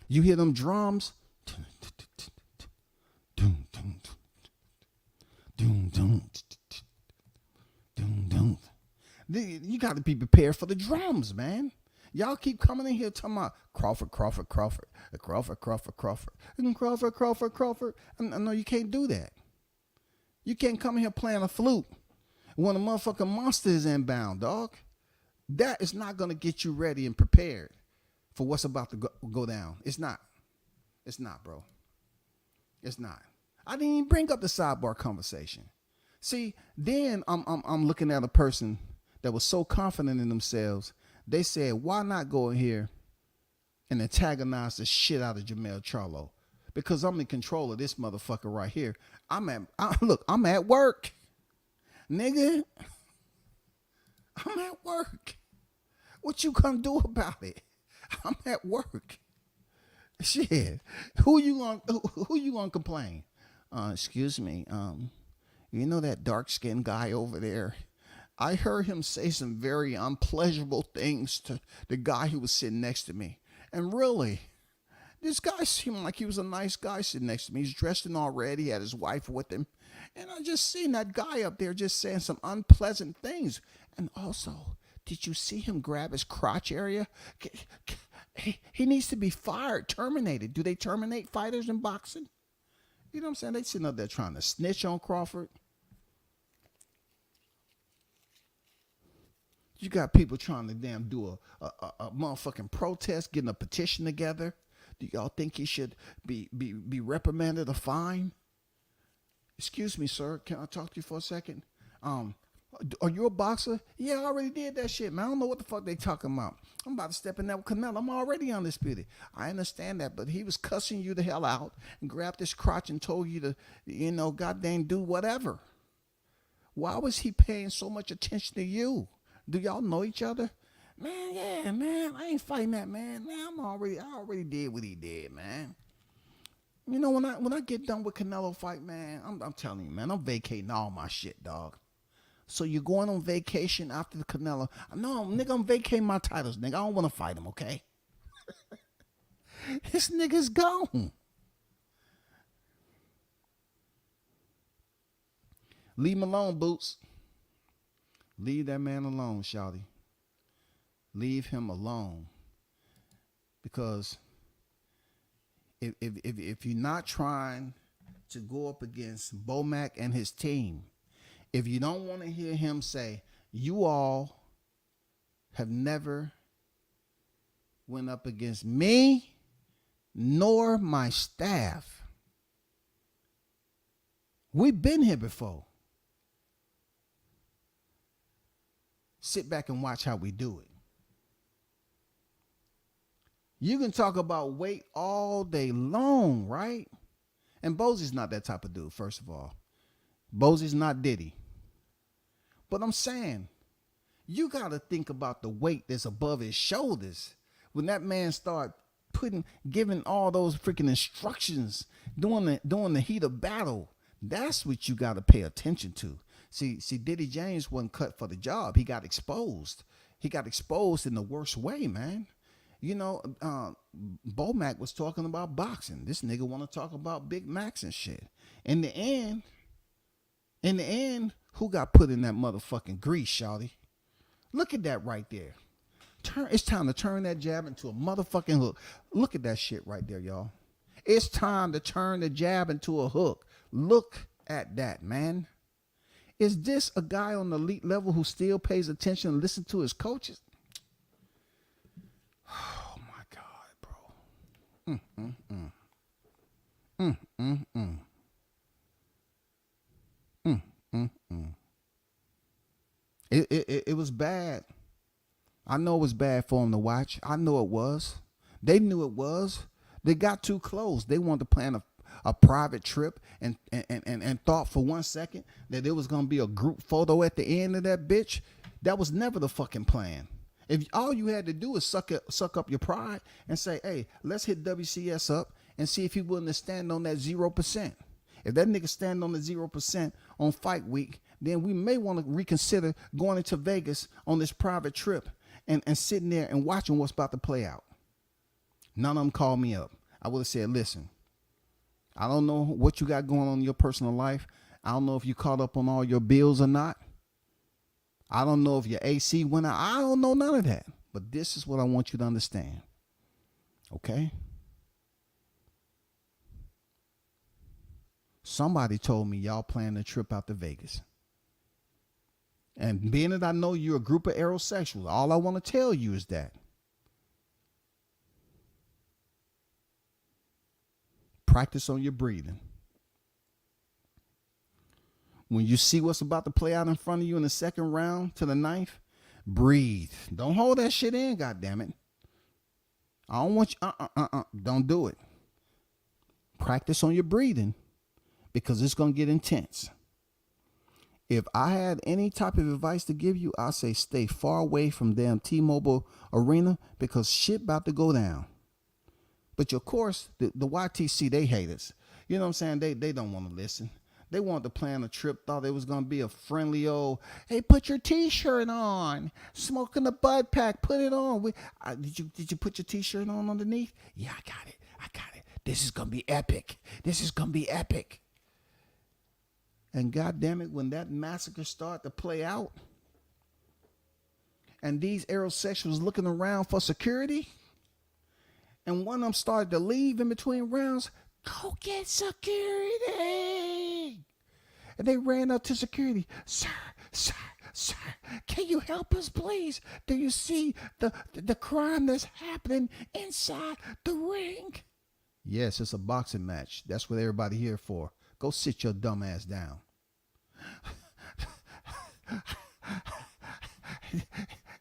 You hear them drums. You got to be prepared for the drums, man. Y'all keep coming in here talking about Crawford. No, you can't do that. You can't come in here playing a flute when a motherfucking monster is inbound, dog. That is not going to get you ready and prepared for what's about to go down. It's not. It's not, bro. It's not. I didn't even bring up the sidebar conversation. See, then I'm looking at a person that was so confident in themselves. They said, why not go in here and antagonize the shit out of Jermall Charlo? Because I'm in control of this motherfucker right here. I'm at work. Nigga. I'm at work. What you gonna do about it? I'm at work. Shit. Who you gonna complain? Excuse me. You know that dark-skinned guy over there? I heard him say some very unpleasurable things to the guy who was sitting next to me. And really, this guy seemed like he was a nice guy sitting next to me. He's dressed in all red. He had his wife with him. And I just seen that guy up there just saying some unpleasant things. And also, did you see him grab his crotch area? He needs to be fired, terminated. Do they terminate fighters in boxing? You know what I'm saying? They sitting up there trying to snitch on Crawford. You got people trying to damn do a motherfucking protest, getting a petition together. Do y'all think he should be reprimanded or fined? Excuse me, sir. Can I talk to you for a second? Are you a boxer? Yeah, I already did that shit, man. I don't know what the fuck they talking about. I'm about to step in there with Canelo. I'm already undisputed. I understand that, but he was cussing you the hell out and grabbed his crotch and told you to, you know, goddamn do whatever. Why was he paying so much attention to you? Do y'all know each other? Man, yeah, man. I ain't fighting that, man. Man, I already did what he did, man. You know, when I get done with Canelo fight, man, I'm telling you, man, I'm vacating all my shit, dog. So you're going on vacation after the Canelo? No, nigga, I'm vacating my titles, nigga. I don't want to fight him, okay? This nigga's gone. Leave him alone, Boots. Leave that man alone, shawty. Leave him alone. Because if you're not trying to go up against Bohachuk and his team, if you don't want to hear him say, you all have never went up against me nor my staff. We've been here before. Sit back and watch how we do it. You can talk about weight all day long, right? And Bosey's not that type of dude, first of all. Bosey's not Diddy. But I'm saying, you got to think about the weight that's above his shoulders. When that man start giving all those freaking instructions, doing the heat of battle, that's what you got to pay attention to. See, Diddy James wasn't cut for the job. He got exposed. He got exposed in the worst way, man. You know, Bohachuk was talking about boxing. This nigga want to talk about Big Macs and shit. In the end, who got put in that motherfucking grease, shawty? Look at that right there. It's time to turn that jab into a motherfucking hook. Look at that shit right there, y'all. It's time to turn the jab into a hook. Look at that, man. Is this a guy on the elite level who still pays attention and listens to his coaches? Oh my God, bro. It was bad. I know it was bad for him to watch. I know it was. They knew it was. They got too close. They wanted to plan a private trip and thought for 1 second that there was going to be a group photo at the end of that bitch. That was never the fucking plan. If all you had to do is suck up your pride and say, hey, let's hit WCS up and see if he willing to stand on that 0%. If that nigga stand on the 0% on fight week, then we may want to reconsider going into Vegas on this private trip and sitting there and watching what's about to play out. None of them called me up. I would have said, listen, I don't know what you got going on in your personal life. I don't know if you caught up on all your bills or not. I don't know if your AC went out. I don't know none of that. But this is what I want you to understand. Okay? Somebody told me y'all planning a trip out to Vegas. And being that I know you're a group of aerosexuals, all I want to tell you is that practice on your breathing. When you see what's about to play out in front of you in the second round to the ninth, breathe. Don't hold that shit in, goddammit. I don't want you, don't do it. Practice on your breathing because it's going to get intense. If I had any type of advice to give you, I say stay far away from damn T-Mobile Arena because shit about to go down. But of course, the YTC, they hate us. You know what I'm saying? They don't want to listen. They wanted to plan a trip, thought it was going to be a friendly old, hey, put your T-shirt on, smoking a bud pack, put it on. Did you put your T-shirt on underneath? Yeah, I got it. This is going to be epic. And God damn it, when that massacre started to play out and these aerosexuals looking around for security and one of them started to leave in between rounds, go get security. And they ran up to security. Sir, can you help us, please? Do you see the crime that's happening inside the ring? Yes, it's a boxing match. That's what everybody here for. Go sit your dumb ass down.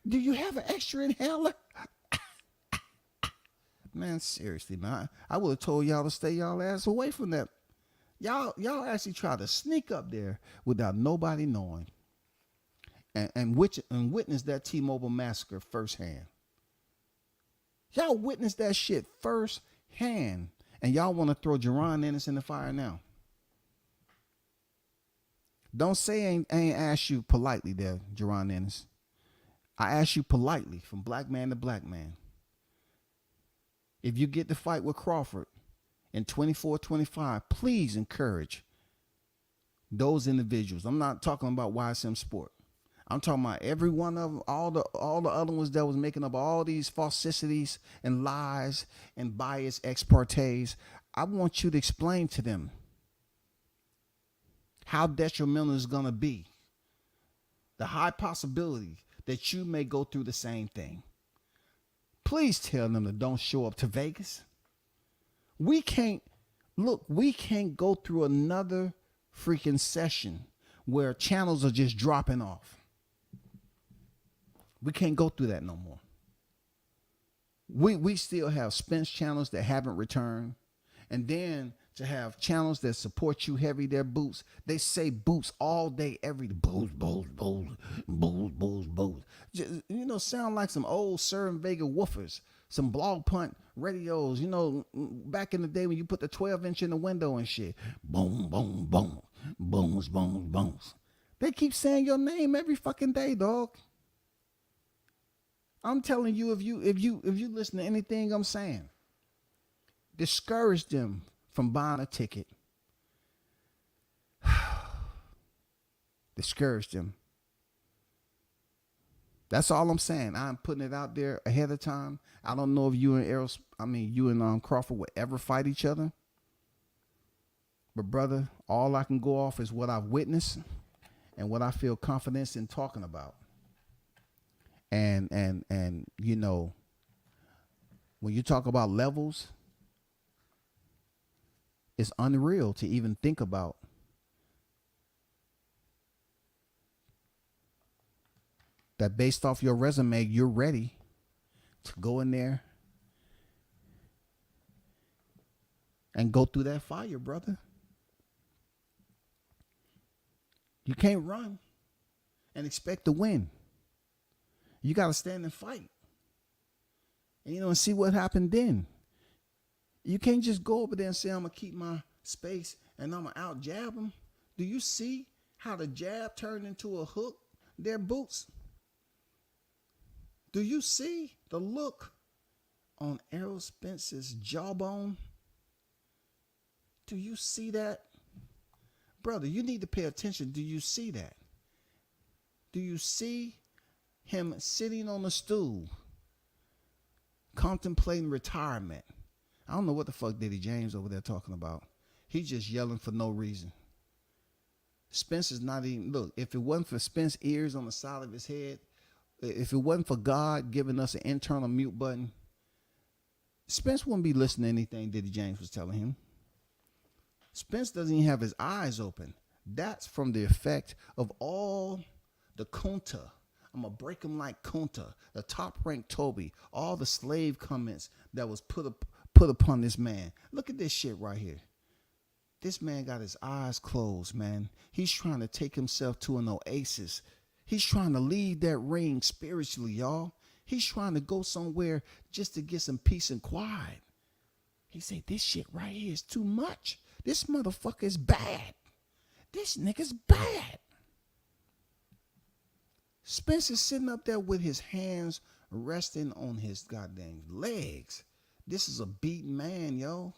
Do you have an extra inhaler? Man, seriously, man. I would have told y'all to stay y'all ass away from that. Y'all actually try to sneak up there without nobody knowing. And witness that T-Mobile massacre firsthand. Y'all witnessed that shit firsthand. And y'all want to throw Jaron Ennis in the fire now. Don't say I ain't asked you politely there, Jaron Ennis. I asked you politely from black man to black man. If you get to fight with Crawford in 24-25, please encourage those individuals. I'm not talking about YSM Sport. I'm talking about every one of them, all the other ones that was making up all these falsicities and lies and bias ex partes. I want you to explain to them how detrimental it's going to be. The high possibility that you may go through the same thing. Please tell them to don't show up to Vegas. We can't go through another freaking session where channels are just dropping off. We can't go through that no more. We still have Spence channels that haven't returned. And then to have channels that support you heavy, their boots. They say boots all day, every day. Boots. Just, sound like some old Sir and Vega woofers. Some blog punt radios, back in the day when you put the 12-inch in the window and shit. Boom, boom, boom. Booms, booms, booms. They keep saying your name every fucking day, dog. I'm telling you, if you listen to anything I'm saying, discourage them from buying a ticket. Discourage them. That's all I'm saying. I'm putting it out there ahead of time. I don't know if you and Crawford would ever fight each other. But brother, all I can go off is what I've witnessed and what I feel confidence in talking about. And when you talk about levels, it's unreal to even think about. That based off your resume, you're ready to go in there and go through that fire, brother. You can't run and expect to win. You got to stand and fight. And, and see what happened then. You can't just go over there and say, I'm going to keep my space and I'm going to out jab him. Do you see how the jab turned into a hook? Their boots. Do you see the look on Errol Spence's jawbone? Do you see that? Brother, you need to pay attention. Do you see that? Do you see him sitting on a stool, contemplating retirement? I don't know what the fuck Diddy James over there talking about. He's just yelling for no reason. Spence is not even, look, if it wasn't for Spence's ears on the side of his head, if it wasn't for God giving us an internal mute button, Spence wouldn't be listening to anything Diddy James was telling him. Spence doesn't even have his eyes open. That's from the effect of all the Kunta. I'm going to break him like Kunta, the top-ranked Toby, all the slave comments that was put upon this man. Look at this shit right here. This man got his eyes closed, man. He's trying to take himself to an oasis. He's trying to leave that ring spiritually, y'all. He's trying to go somewhere just to get some peace and quiet. He said, this shit right here is too much. This motherfucker is bad. This nigga's bad. Spence is sitting up there with his hands resting on his goddamn legs. This is a beaten man, yo.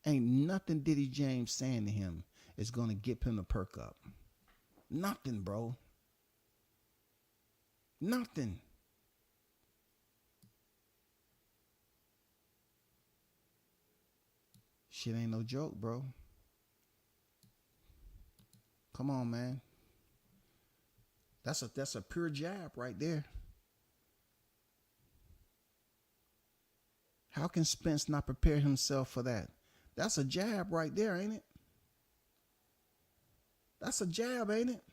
Ain't nothing Diddy James saying to him is going to get him to perk up. Nothing, bro. Nothing. Shit ain't no joke, bro. Come on, man. That's a pure jab right there. How can Spence not prepare himself for that? That's a jab right there, ain't it? That's a jab, ain't it?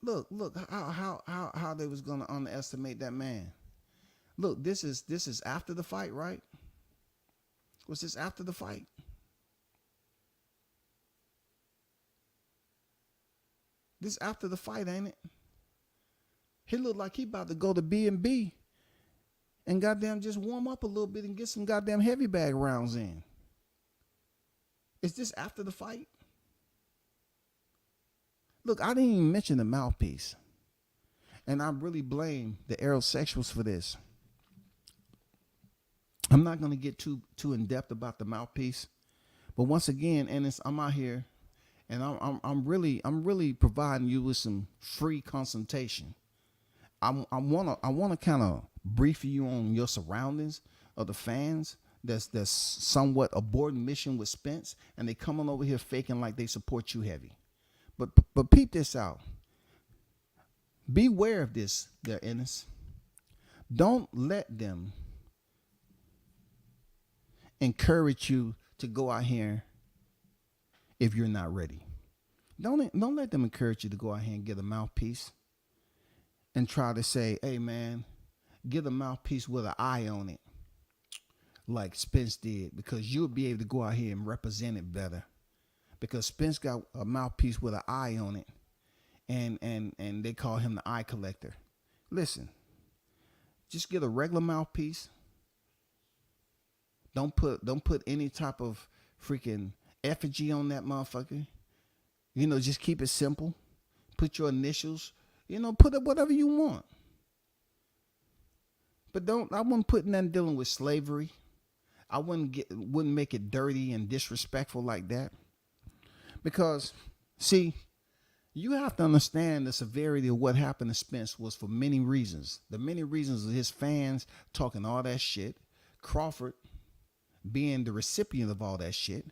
Look how they was gonna underestimate that man. Look, this is after the fight, right? Was this after the fight? This after the fight, ain't it? He looked like he about to go to B&B and goddamn just warm up a little bit and get some goddamn heavy bag rounds in. Is this after the fight? Look, I didn't even mention the mouthpiece. And I really blame the aerosexuals for this. I'm not going to get too in depth about the mouthpiece. But once again, Ennis, I'm out here and I'm really providing you with some free consultation. I want to kind of brief you on your surroundings of the fans that's somewhat aborting mission with Spence, and they coming over here faking like they support you heavy. But peep this out. Beware of this, there, Ennis. Don't let them encourage you to go out here if you're not ready. Don't let them encourage you to go out here and get a mouthpiece and try to say, hey man, get a mouthpiece with an eye on it like Spence did, because you'll be able to go out here and represent it better, because Spence got a mouthpiece with an eye on it, and they call him the eye collector. Listen, just get a regular mouthpiece. Don't put any type of freaking effigy on that motherfucker. Just keep it simple. Put your initials. Put up whatever you want. But I wouldn't put nothing dealing with slavery. I wouldn't make it dirty and disrespectful like that. Because, see, you have to understand the severity of what happened to Spence was for many reasons. The many reasons of his fans talking all that shit, Crawford being the recipient of all that shit,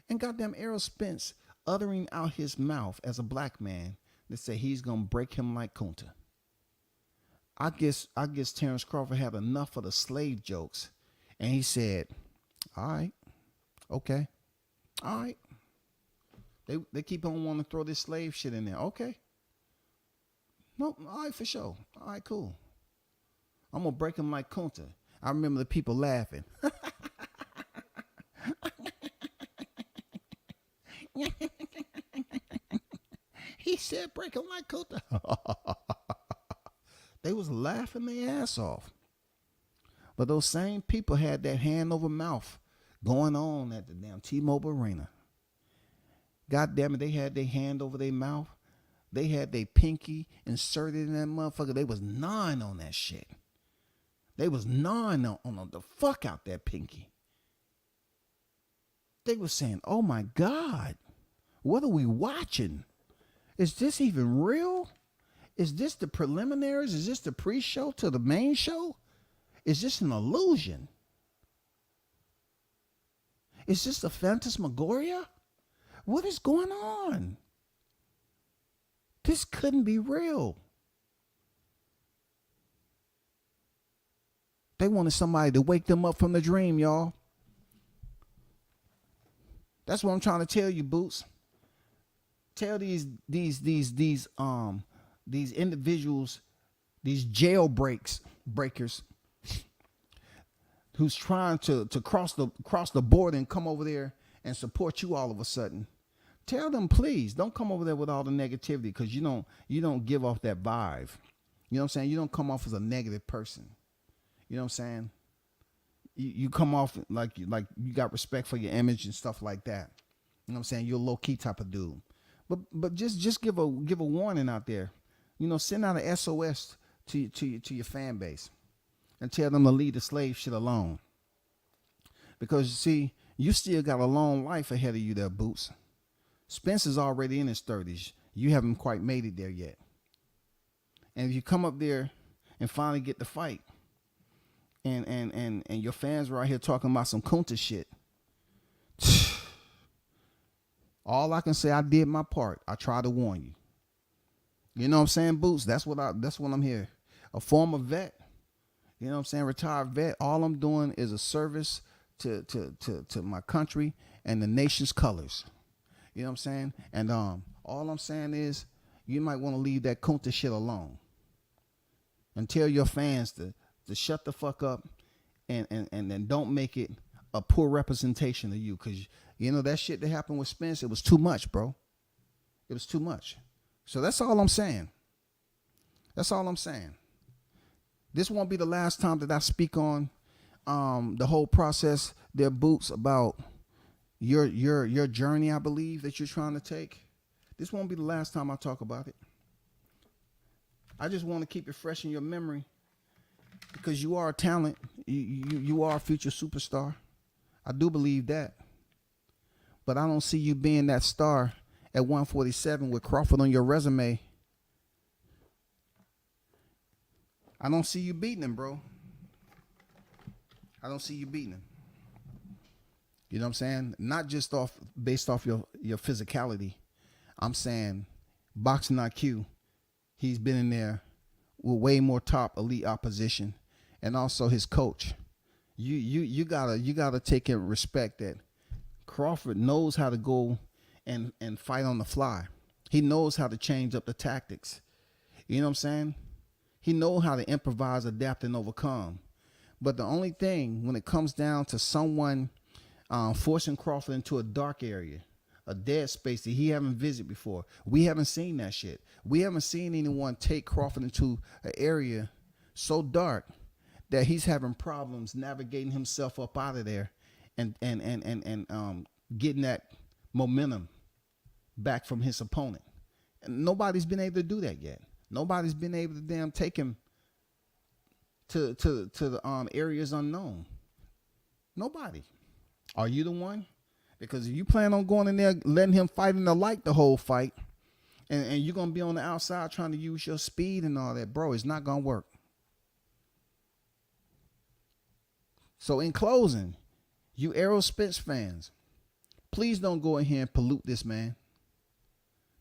and goddamn Errol Spence uttering out his mouth as a black man that say he's gonna break him like Kunta. I guess Terrence Crawford had enough of the slave jokes, and he said, all right, okay, all right. They keep on wanting to throw this slave shit in there. Okay. Nope, all right, for sure. All right, cool. I'm gonna break him like Kunta. I remember the people laughing. He said break him like Kunta. They was laughing their ass off. But those same people had that hand over mouth going on at the damn T-Mobile Arena. God damn it, they had their hand over their mouth. They had their pinky inserted in that motherfucker. They was gnawing on that shit. They was gnawing on the fuck out that pinky. They was saying, oh my God, what are we watching? Is this even real? Is this the preliminaries? Is this the pre-show to the main show? Is this an illusion? Is this a phantasmagoria? What is going on? This couldn't be real. They wanted somebody to wake them up from the dream, y'all. That's what I'm trying to tell you, Boots. Tell these individuals, these breakers, who's trying to cross the border and come over there and support you all of a sudden. Tell them, please, don't come over there with all the negativity, because you don't give off that vibe. You know what I'm saying? You don't come off as a negative person. You know what I'm saying? You come off like you got respect for your image and stuff like that. You know what I'm saying? You're a low key type of dude. But just give a warning out there. You know, send out a SOS to your fan base and tell them to leave the slave shit alone. Because you see, you still got a long life ahead of you there, Boots. Spencer's already in his 30s. You haven't quite made it there yet. And if you come up there and finally get the fight, and your fans are out here talking about some Kunta shit, all I can say, I did my part. I tried to warn you. You know what I'm saying, Boots? That's what I'm here. A former vet. You know what I'm saying? Retired vet. All I'm doing is a service to my country and the nation's colors. You know what I'm saying? And all I'm saying is, you might want to leave that Kunta shit alone. And tell your fans to shut the fuck up and then don't make it a poor representation of you. Because, you know, that shit that happened with Spence, it was too much, bro. It was too much. So that's all I'm saying. That's all I'm saying. This won't be the last time that I speak on the whole process, their Boots, about your journey, I believe, that you're trying to take. This won't be the last time I talk about it. I just want to keep it fresh in your memory, because you are a talent. You are a future superstar. I do believe that. But I don't see you being that star at 147 with Crawford on your resume. I don't see you beating him, bro. I don't see you beating him. You know what I'm saying? Not just based off your physicality. I'm saying boxing IQ. He's been in there with way more top elite opposition, and also his coach. You gotta take in respect that Crawford knows how to go and fight on the fly. He knows how to change up the tactics. You know what I'm saying? He knows how to improvise, adapt, and overcome. But the only thing, when it comes down to someone forcing Crawford into a dark area, a dead space that he haven't visited before, we haven't seen that shit. We haven't seen anyone take Crawford into an area so dark that he's having problems navigating himself up out of there and getting that momentum back from his opponent. And nobody's been able to do that yet. Nobody's been able to damn take him to the areas unknown. Nobody. Are you the one? Because if you plan on going in there, letting him fight in the light the whole fight, and you're going to be on the outside trying to use your speed and all that, bro, it's not going to work. So in closing, you Errol Spence fans, please don't go in here and pollute this man.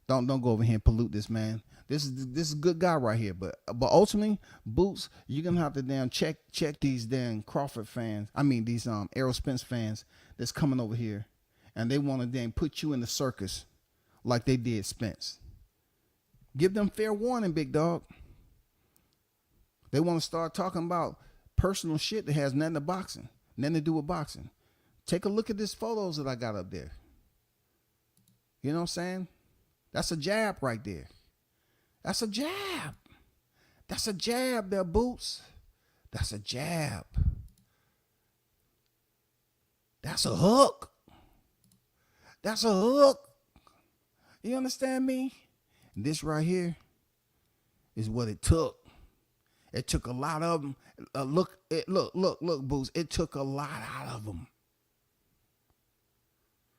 Don't go over here and pollute this man. This is a good guy right here. But ultimately, Boots, you're gonna have to damn check these damn Crawford fans. I mean these Errol Spence fans that's coming over here, and they want to damn put you in the circus like they did Spence. Give them fair warning, big dog. They want to start talking about personal shit that has nothing to do with boxing. Take a look at these photos that I got up there. You know what I'm saying? That's a jab right there. That's a jab. That's a jab there, Boots. That's a jab. That's a hook. That's a hook. You understand me? This right here is what it took. It took a lot of them. Look, Boots. It took a lot out of them.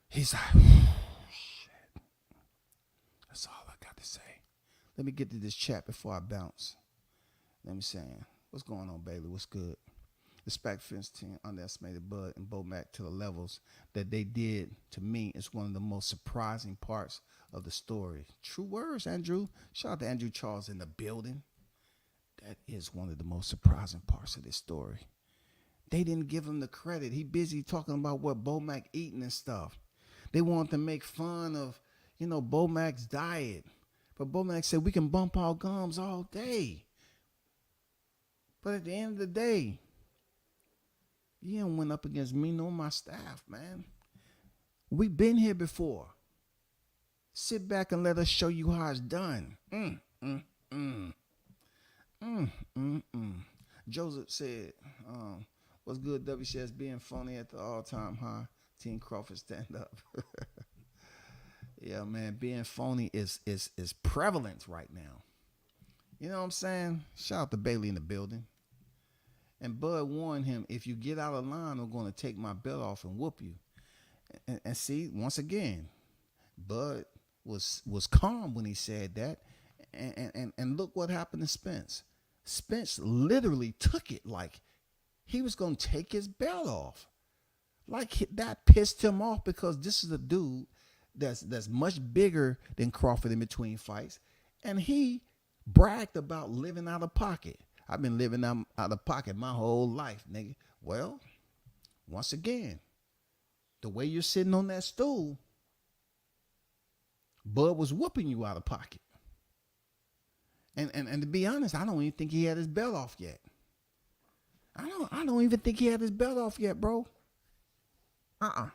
He's like, shit. That's all I got to say. Let me get to this chat before I bounce. Let me say, what's going on, Bailey? What's good? The SPAC Fence team underestimated Bud and Bomac to the levels that they did. To me, it's one of the most surprising parts of the story. True words, Andrew. Shout out to Andrew Charles in the building. That is one of the most surprising parts of this story. They didn't give him the credit. He busy talking about what Bomac eating and stuff. They wanted to make fun of, Bomac's diet. But Bomac said, we can bump our gums all day. But at the end of the day, you ain't went up against me nor my staff, man. We've been here before. Sit back and let us show you how it's done. Joseph said, what's good, WCS being phony at the all-time high. Team Crawford stand up. Yeah, man, being phony is prevalent right now. You know what I'm saying? Shout out to Bailey in the building. And Bud warned him, if you get out of line, I'm going to take my belt off and whoop you. And see, once again, Bud was calm when he said that. And look what happened to Spence. Spence literally took it like he was going to take his belt off. Like that pissed him off because this is a dude that's much bigger than Crawford in between fights. And he bragged about living out of pocket. I've been living out of pocket my whole life, nigga. Well, once again, the way you're sitting on that stool, Bud was whooping you out of pocket. And to be honest, I don't even think he had his belt off yet. I don't even think he had his belt off yet, bro. I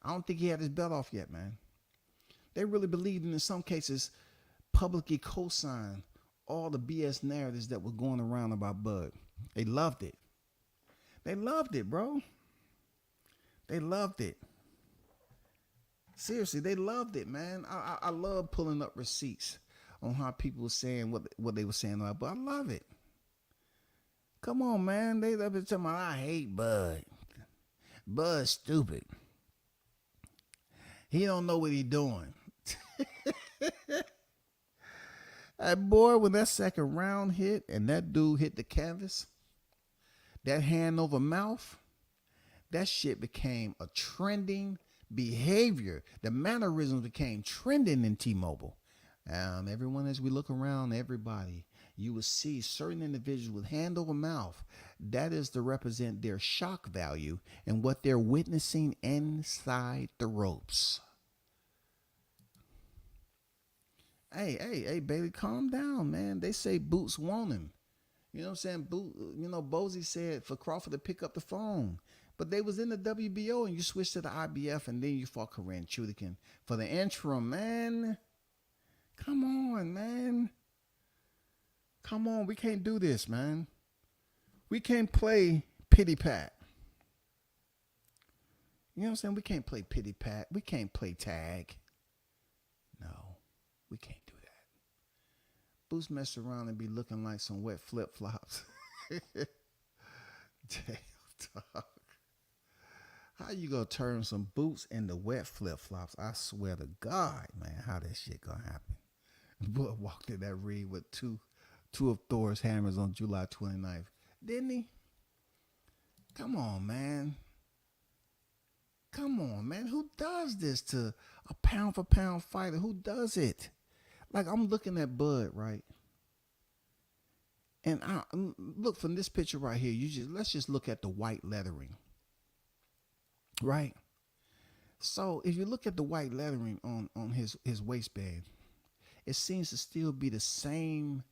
don't think he had his belt off yet, man. They really believed in some cases, publicly co-signed all the BS narratives that were going around about Bud. They loved it. They loved it, bro. They loved it. Seriously, they loved it, man. I love pulling up receipts on how people were saying what they were saying about, but I love it. Come on, man. They love it talking about, I hate Bud. Bud's stupid. He don't know what he doing. That boy, when that second round hit and that dude hit the canvas, that hand over mouth, that shit became a trending behavior. The mannerisms became trending in T-Mobile. Everyone, as we look around, everybody, you will see certain individuals with hand over mouth. That is to represent their shock value and what they're witnessing inside the ropes. Hey, baby, calm down, man. They say Boots want him. You know what I'm saying? Bozy said for Crawford to pick up the phone. But they was in the WBO and you switched to the IBF and then you fought Korean Chudikin for the interim, man. Come on, man. Come on, we can't do this, man. We can't play pity pat. You know what I'm saying? We can't play pity pat. We can't play tag. No, we can't do that. Boots mess around and be looking like some wet flip-flops. Damn, dog. How you gonna turn some boots into wet flip-flops? I swear to God, man, how that shit gonna happen? Boy walked in that ring with two of Thor's hammers on July 29th. Didn't he? Come on, man. Come on, man. Who does this to a pound-for-pound fighter? Who does it? Like, I'm looking at Bud, right? And I look from this picture right here. Let's just look at the white lettering, right? So if you look at the white lettering on his waistband, it seems to still be the same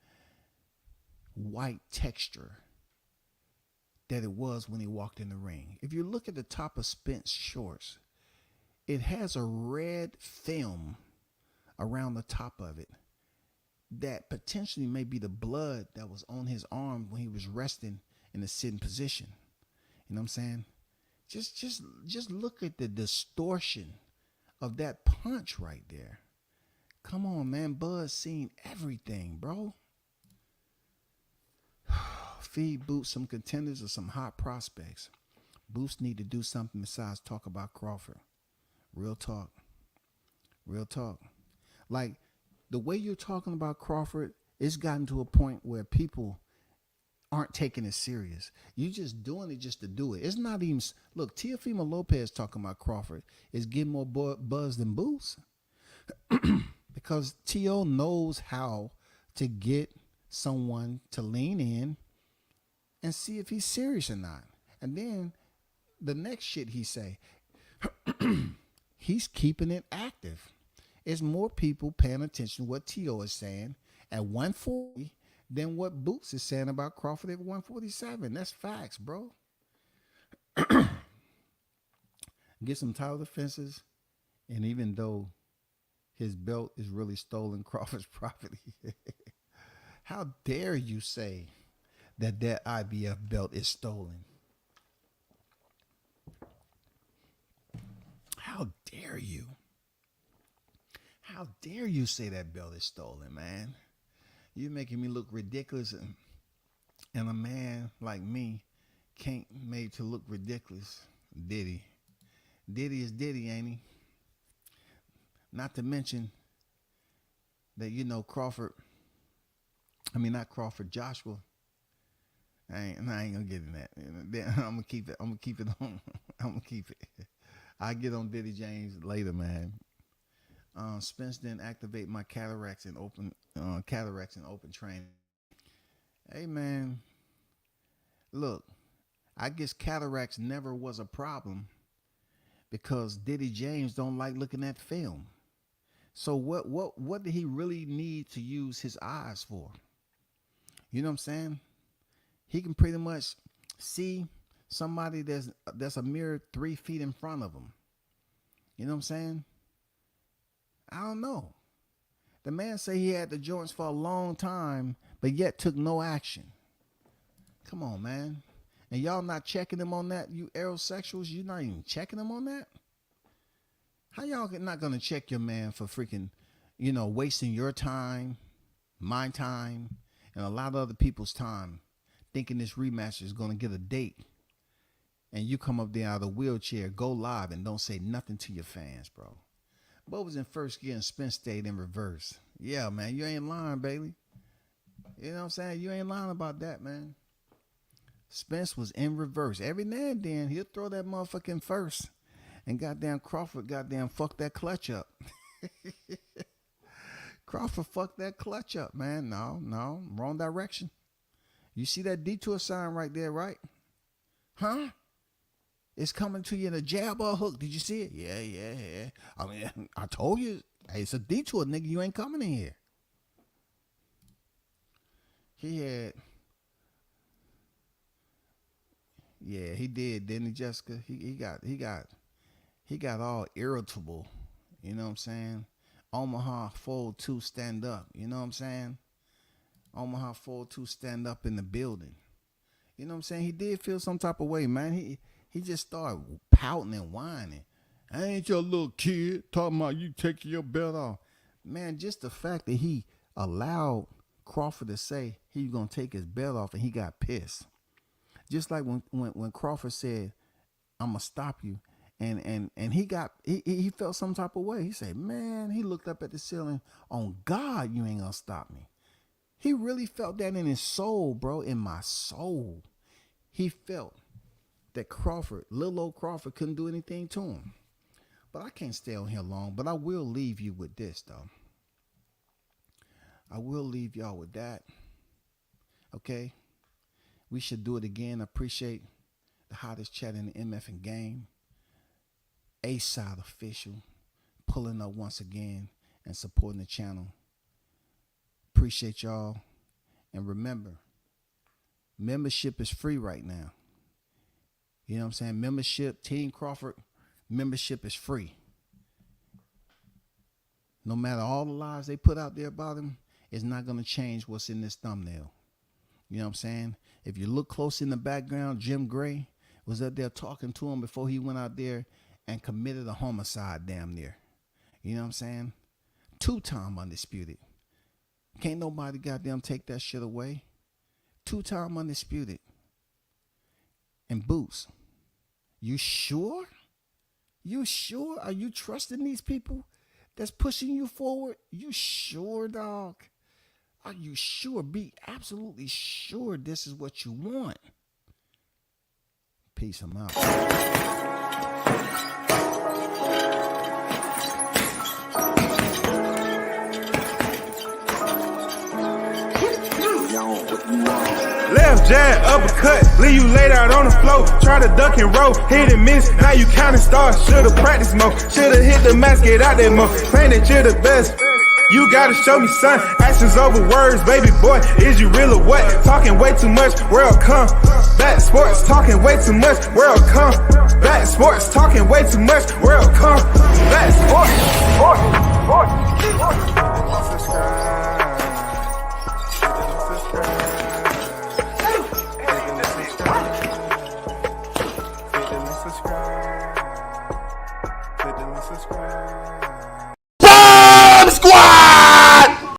white texture that it was when he walked in the ring. If you look at the top of Spence's shorts, it has a red film around the top of it that potentially may be the blood that was on his arm when he was resting in a sitting position. You know what I'm saying? Just look at the distortion of that punch right there. Come on, man. Buzz seen everything, bro. Feed Boots some contenders or some hot prospects. Boots need to do something besides talk about Crawford. Real talk. Real talk. Like, the way you're talking about Crawford, it's gotten to a point where people aren't taking it serious. You just doing it just to do it. It's not even, look, Teofimo Lopez talking about Crawford is getting more buzz than Boots. Because T.O. knows how to get someone to lean in and see if he's serious or not. And then the next shit he say, he's keeping it active. It's more people paying attention to what T.O. is saying at 140 than what Boots is saying about Crawford at 147. That's facts, bro. Get some title defenses, and even though his belt is really stolen Crawford's property, how dare you say that IBF belt is stolen? How dare you? How dare you say that belt is stolen, man? You're making me look ridiculous, and a man like me can't made to look ridiculous. Diddy is Diddy, ain't he? Not to mention that, you know, Joshua. I ain't gonna get in that. I'm gonna keep it on. I'm gonna keep it. I get on Diddy James later, man. Spence didn't activate my cataracts in open training. Hey, man, look, I guess cataracts never was a problem because Diddy James don't like looking at film. So what did he really need to use his eyes for? You know what I'm saying? He can pretty much see somebody that's a mere 3 feet in front of him. You know what I'm saying? I don't know. The man say he had the joints for a long time, but yet took no action. Come on, man. And y'all not checking him on that? You aerosexuals, you not even checking him on that? How y'all not gonna check your man for freaking, you know, wasting your time, my time, and a lot of other people's time, thinking this rematch is gonna get a date, and you come up there out of the wheelchair, go live, and don't say nothing to your fans, bro. Bo was in first gear and Spence stayed in reverse. Yeah, man, you ain't lying, Bailey. You know what I'm saying? You ain't lying about that, man. Spence was in reverse. Every now and then, he'll throw that motherfucking first. And goddamn Crawford fucked that clutch up. Crawford fucked that clutch up, man. No, wrong direction. You see that detour sign right there, right? Huh? It's coming to you in a jab or a hook. Did you see it? Yeah. I mean, I told you. Hey, it's a detour, nigga. You ain't coming in here. He had... Yeah, he did, didn't he, Jessica? He got all irritable. You know what I'm saying? Omaha fold 2 stand up. You know what I'm saying? Omaha fold 2 stand up in the building. You know what I'm saying? He did feel some type of way, man. He just started pouting and whining. I ain't your little kid talking about you taking your belt off. Man, just the fact that he allowed Crawford to say he was going to take his belt off and he got pissed. Just like when Crawford said, I'm going to stop you. And he felt some type of way. He said, man, he looked up at the ceiling. On God, you ain't going to stop me. He really felt that in his soul, bro, in my soul. He felt that little old Crawford couldn't do anything to him. But I can't stay on here long, but I will leave you with this, though. I will leave y'all with that. Okay? We should do it again. I appreciate the hottest chat in the MF game. A-Side official pulling up once again and supporting the channel. Appreciate y'all. And remember, membership is free right now. You know what I'm saying? Membership, Team Crawford, membership is free. No matter all the lies they put out there about him, is not going to change what's in this thumbnail. You know what I'm saying? If you look close in the background, Jim Gray was up there talking to him before he went out there and committed a homicide damn near. You know what I'm saying? 2-time undisputed. Can't nobody goddamn take that shit away. 2-time undisputed. And Boots, you sure? You sure? Are you trusting these people that's pushing you forward? You sure, dog? Are you sure? Be absolutely sure this is what you want. Peace. I'm out. Left jab, uppercut, leave you laid out on the floor. Try to duck and roll, hit and miss, now you counting stars. Should've practiced more, should've hit the mask, get out there more. Claim that you're the best, you gotta show me son. Actions over words, baby boy, is you real or what? Talking way too much, world come back. Sports, talking way too much, world come back. Sports, talking way too much, world come back. Subscribe.